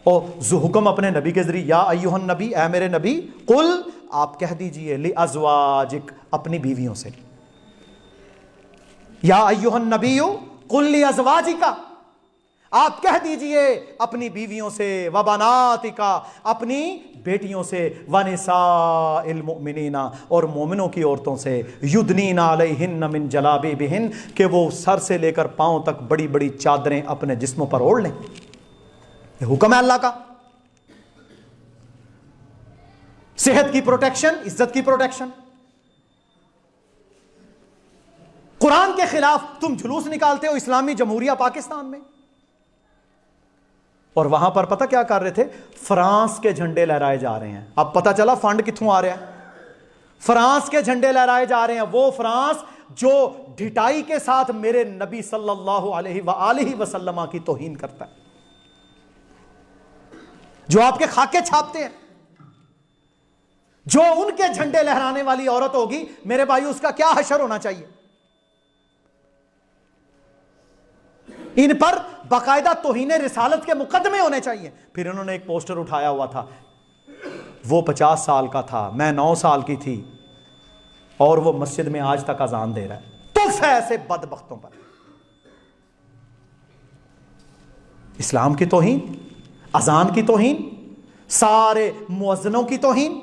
اور جو حکم اپنے نبی کے ذریعے، یا ایھا النبی، اے میرے نبی، قل، آپ کہہ دیجئے، لازواجک، اپنی بیویوں سے، یا ایھا النبی قل لازواجک، آپ کہہ دیجئے اپنی بیویوں سے، وبناتکا، اپنی بیٹیوں سے، ونساء المؤمنین، اور مومنوں کی عورتوں سے، یدنین علیہن من جلابیبہن، کہ وہ سر سے لے کر پاؤں تک بڑی بڑی چادریں اپنے جسموں پر اوڑھ لیں. یہ حکم ہے اللہ کا. صحت کی پروٹیکشن، عزت کی پروٹیکشن. قرآن کے خلاف تم جلوس نکالتے ہو اسلامی جمہوریہ پاکستان میں، اور وہاں پر پتہ کیا کر رہے تھے؟ فرانس کے جھنڈے لہرائے جا رہے ہیں. اب پتہ چلا فنڈ کتھوں آ رہا ہے. فرانس کے جھنڈے لہرائے جا رہے ہیں، وہ فرانس جو ڈھٹائی کے ساتھ میرے نبی صلی اللہ علیہ وآلہ وسلم کی توہین کرتا ہے، جو آپ کے خاکے چھاپتے ہیں. جو ان کے جھنڈے لہرانے والی عورت ہوگی میرے بھائی، اس کا کیا حشر ہونا چاہیے. ان پر باقاعدہ توہین رسالت کے مقدمے ہونے چاہیے. پھر انہوں نے ایک پوسٹر اٹھایا ہوا تھا، وہ 50 سال کا تھا، میں 9 سال کی تھی، اور وہ مسجد میں آج تک اذان دے رہا ہے. تف ہے ایسے بدبختوں پر. اسلام کی توہین، اذان کی توہین، سارے مؤذنوں کی توہین.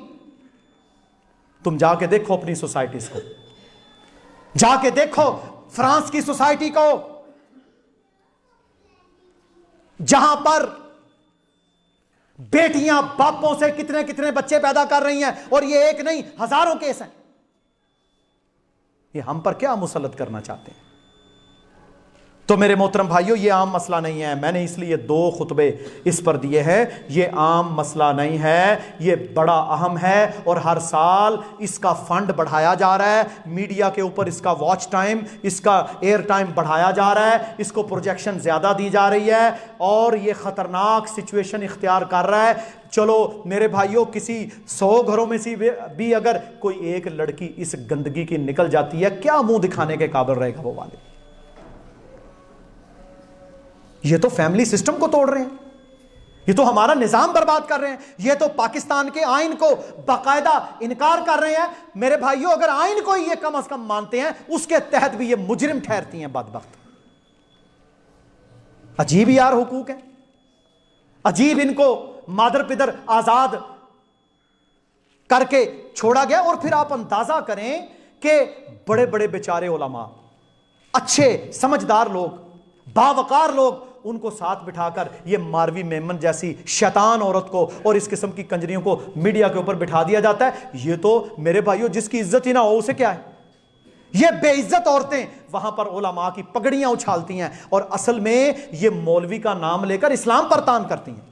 تم جا کے دیکھو اپنی سوسائٹیز کو، جا کے دیکھو فرانس کی سوسائٹی کو، جہاں پر بیٹیاں باپوں سے کتنے کتنے بچے پیدا کر رہی ہیں، اور یہ ایک نہیں ہزاروں کیس ہیں. یہ ہم پر کیا مسلط کرنا چاہتے ہیں؟ تو میرے محترم بھائیوں، یہ عام مسئلہ نہیں ہے. میں نے اس لیے 2 خطبے اس پر دیے ہیں. یہ عام مسئلہ نہیں ہے، یہ بڑا اہم ہے، اور ہر سال اس کا فنڈ بڑھایا جا رہا ہے. میڈیا کے اوپر اس کا واچ ٹائم، اس کا ایئر ٹائم بڑھایا جا رہا ہے، اس کو پروجیکشن زیادہ دی جا رہی ہے، اور یہ خطرناک سچویشن اختیار کر رہا ہے. چلو میرے بھائیوں، کسی 100 گھروں میں سے بھی اگر کوئی ایک لڑکی اس گندگی کی نکل جاتی ہے، کیا منہ دکھانے کے قابل رہے گا وہ والد؟ یہ تو فیملی سسٹم کو توڑ رہے ہیں، یہ تو ہمارا نظام برباد کر رہے ہیں، یہ تو پاکستان کے آئین کو باقاعدہ انکار کر رہے ہیں. میرے بھائیوں، اگر آئین کو یہ کم از کم مانتے ہیں، اس کے تحت بھی یہ مجرم ٹھہرتی ہیں بدبخت. عجیب یار حقوق ہیں، عجیب. ان کو مادر پدر آزاد کر کے چھوڑا گیا. اور پھر آپ اندازہ کریں کہ بڑے بڑے بیچارے علماء، اچھے سمجھدار لوگ، باوقار لوگ، ان کو ساتھ بٹھا کر یہ ماروی میمن جیسی شیطان عورت کو اور اس قسم کی کنجریوں کو میڈیا کے اوپر بٹھا دیا جاتا ہے. یہ تو میرے بھائیوں جس کی عزت ہی نہ ہو اسے کیا ہے. یہ بے عزت عورتیں وہاں پر علماء کی پگڑیاں اچھالتی ہیں، اور اصل میں یہ مولوی کا نام لے کر اسلام پر تان کرتی ہیں.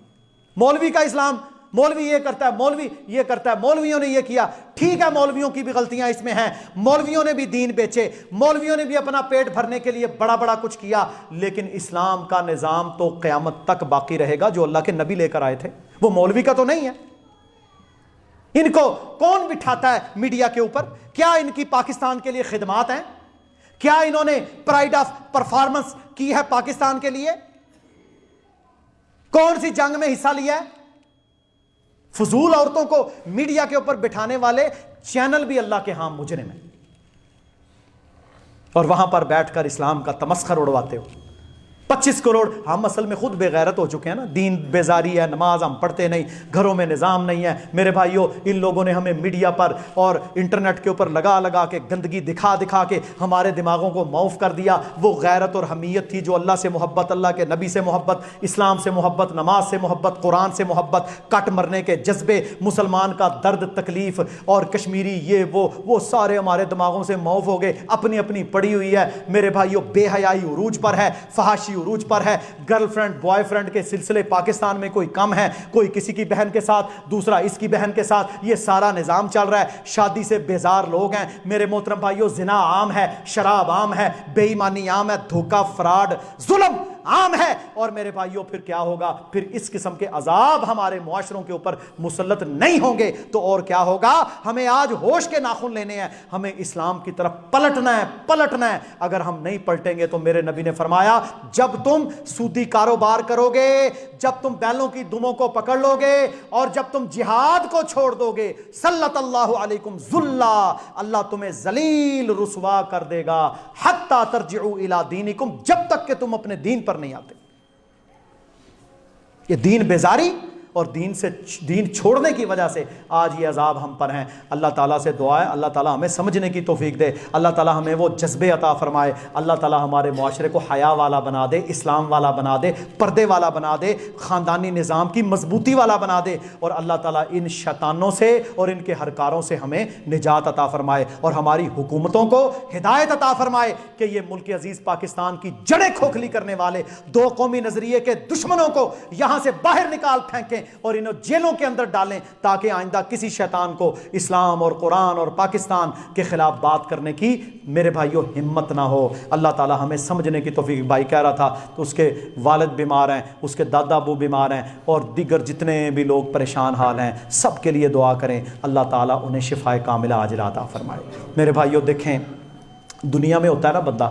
مولوی کا اسلام، مولوی یہ کرتا ہے، مولوی یہ کرتا ہے، مولویوں نے یہ کیا. ٹھیک ہے، مولویوں کی بھی غلطیاں اس میں ہیں، مولویوں نے بھی دین بیچے، مولویوں نے بھی اپنا پیٹ بھرنے کے لیے بڑا بڑا کچھ کیا، لیکن اسلام کا نظام تو قیامت تک باقی رہے گا جو اللہ کے نبی لے کر آئے تھے. وہ مولوی کا تو نہیں ہے. ان کو کون بٹھاتا ہے میڈیا کے اوپر؟ کیا ان کی پاکستان کے لیے خدمات ہیں؟ کیا انہوں نے پرائیڈ آف پرفارمنس کی ہے پاکستان کے لیے؟ کون سی جنگ میں حصہ لیا ہے؟ فضول عورتوں کو میڈیا کے اوپر بٹھانے والے چینل بھی اللہ کے ہاں مجرم ہیں، اور وہاں پر بیٹھ کر اسلام کا تمسخر اڑواتے ہو. 25 کروڑ. ہم اصل میں خود بے غیرت ہو چکے ہیں نا. دین بیزاری ہے، نماز ہم پڑھتے نہیں، گھروں میں نظام نہیں ہے. میرے بھائیوں، ان لوگوں نے ہمیں میڈیا پر اور انٹرنیٹ کے اوپر لگا لگا کے گندگی دکھا دکھا کے ہمارے دماغوں کو معاف کر دیا. وہ غیرت اور حمیت تھی جو اللہ سے محبت، اللہ کے نبی سے محبت، اسلام سے محبت، نماز سے محبت، قرآن سے محبت، کٹ مرنے کے جذبے، مسلمان کا درد تکلیف اور کشمیری یہ وہ سارے ہمارے دماغوں سے معاف ہو گئے. اپنی اپنی پڑی ہوئی ہے میرے بھائیوں. بے حیائی عروج پر ہے، فحاشی عروج پر ہے. گرل فرینڈ بوائے فرینڈ کے سلسلے پاکستان میں کوئی کم ہے؟ کوئی کسی کی بہن کے ساتھ، دوسرا اس کی بہن کے ساتھ، یہ سارا نظام چل رہا ہے. شادی سے بیزار لوگ ہیں میرے محترم بھائیوں. زنا عام ہے، شراب عام ہے، بے ایمانی عام ہے، دھوکہ، فراڈ، ظلم عام ہے. اور میرے بھائیوں پھر کیا ہوگا؟ پھر اس قسم کے عذاب ہمارے معاشروں کے اوپر مسلط نہیں ہوں گے تو اور کیا ہوگا؟ ہمیں آج ہوش کے ناخن لینے ہیں، ہمیں اسلام کی طرف پلٹنا ہے. اگر ہم نہیں پلٹیں گے تو میرے نبی نے فرمایا، جب تم سودی کاروبار کرو گے، جب تم بیلوں کی دموں کو پکڑ لو گے، اور جب تم جہاد کو چھوڑ دو گے، سلط اللہ علیکم ذلا، اللہ تمہیں ذلیل رسوا کر دے گا، حتی ترجعوا الی دینکم، جب تک کہ تم اپنے دین پر نہیں آتے. یہ دین بیزاری اور دین چھوڑنے کی وجہ سے آج یہ عذاب ہم پر ہیں۔ اللہ تعالیٰ سے دعا ہے اللہ تعالیٰ ہمیں سمجھنے کی توفیق دے، اللہ تعالیٰ ہمیں وہ جذبے عطا فرمائے، اللہ تعالیٰ ہمارے معاشرے کو حیا والا بنا دے، اسلام والا بنا دے، پردے والا بنا دے، خاندانی نظام کی مضبوطی والا بنا دے، اور اللہ تعالیٰ ان شیطانوں سے اور ان کے ہرکاروں سے ہمیں نجات عطا فرمائے، اور ہماری حکومتوں کو ہدایت عطا فرمائے کہ یہ ملک عزیز پاکستان کی جڑیں کھوکھلی کرنے والے دو قومی نظریے کے دشمنوں کو یہاں سے باہر نکال پھینکیں اور انہیں جیلوں کے اندر ڈالیں، تاکہ آئندہ کسی شیطان کو اسلام اور قرآن اور پاکستان کے خلاف بات کرنے کی میرے بھائیوں ہمت نہ ہو۔ اللہ تعالی ہمیں سمجھنے کی توفیق۔ بھائی کہہ رہا تھا تو اس کے والد بیمار ہیں، اس کے دادا ابو بیمار ہیں، اور دیگر جتنے بھی لوگ پریشان حال ہیں سب کے لیے دعا کریں، اللہ تعالیٰ انہیں شفائے کاملہ عاجلہ عطا فرمائے۔ میرے بھائیوں دیکھیں، دنیا میں ہوتا ہے نا بندہ،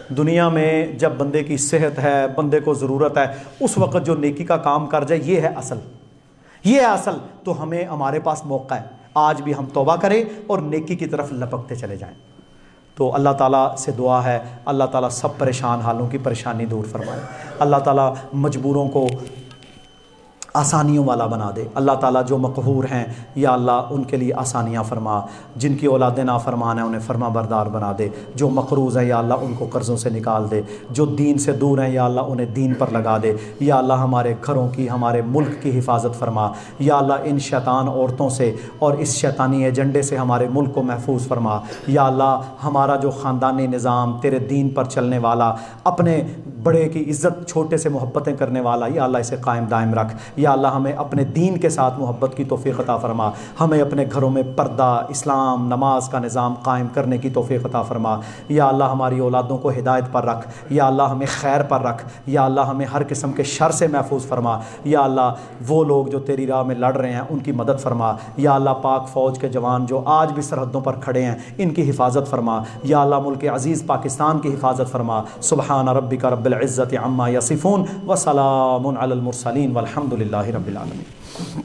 دنیا میں جب بندے کی صحت ہے، بندے کو ضرورت ہے، اس وقت جو نیکی کا کام کر جائے یہ ہے اصل، یہ ہے اصل۔ تو ہمارے پاس موقع ہے، آج بھی ہم توبہ کریں اور نیکی کی طرف لپکتے چلے جائیں۔ تو اللہ تعالیٰ سے دعا ہے اللہ تعالیٰ سب پریشان حالوں کی پریشانی دور فرمائے، اللہ تعالیٰ مجبوروں کو آسانیوں والا بنا دے، اللہ تعالیٰ جو مقہور ہیں یا اللہ ان کے لیے آسانیاں فرما، جن کی اولادیں نافرمان ہیں انہیں فرما بردار بنا دے، جو مقروض ہیں یا اللہ ان کو قرضوں سے نکال دے، جو دین سے دور ہیں یا اللہ انہیں دین پر لگا دے، یا اللہ ہمارے گھروں کی، ہمارے ملک کی حفاظت فرما، یا اللہ ان شیطان عورتوں سے اور اس شیطانی ایجنڈے سے ہمارے ملک کو محفوظ فرما، یا اللہ ہمارا جو خاندانی نظام تیرے دین پر چلنے والا، اپنے بڑے کی عزت چھوٹے سے محبتیں کرنے والا، یا اللہ اسے قائم دائم رکھ، یا اللہ ہمیں اپنے دین کے ساتھ محبت کی توفیق عطا فرما، ہمیں اپنے گھروں میں پردہ، اسلام، نماز کا نظام قائم کرنے کی توفیق عطا فرما، یا اللہ ہماری اولادوں کو ہدایت پر رکھ، یا اللہ ہمیں خیر پر رکھ، یا اللہ ہمیں ہر قسم کے شر سے محفوظ فرما، یا اللہ وہ لوگ جو تیری راہ میں لڑ رہے ہیں ان کی مدد فرما، یا اللہ پاک فوج کے جوان جو آج بھی سرحدوں پر کھڑے ہیں ان کی حفاظت فرما، یا اللہ ملک عزیز پاکستان کی حفاظت فرما۔ سبحان ربک رب العزت عما یصفون وسلام علی المرسلین والحمد للہ رب العالمین۔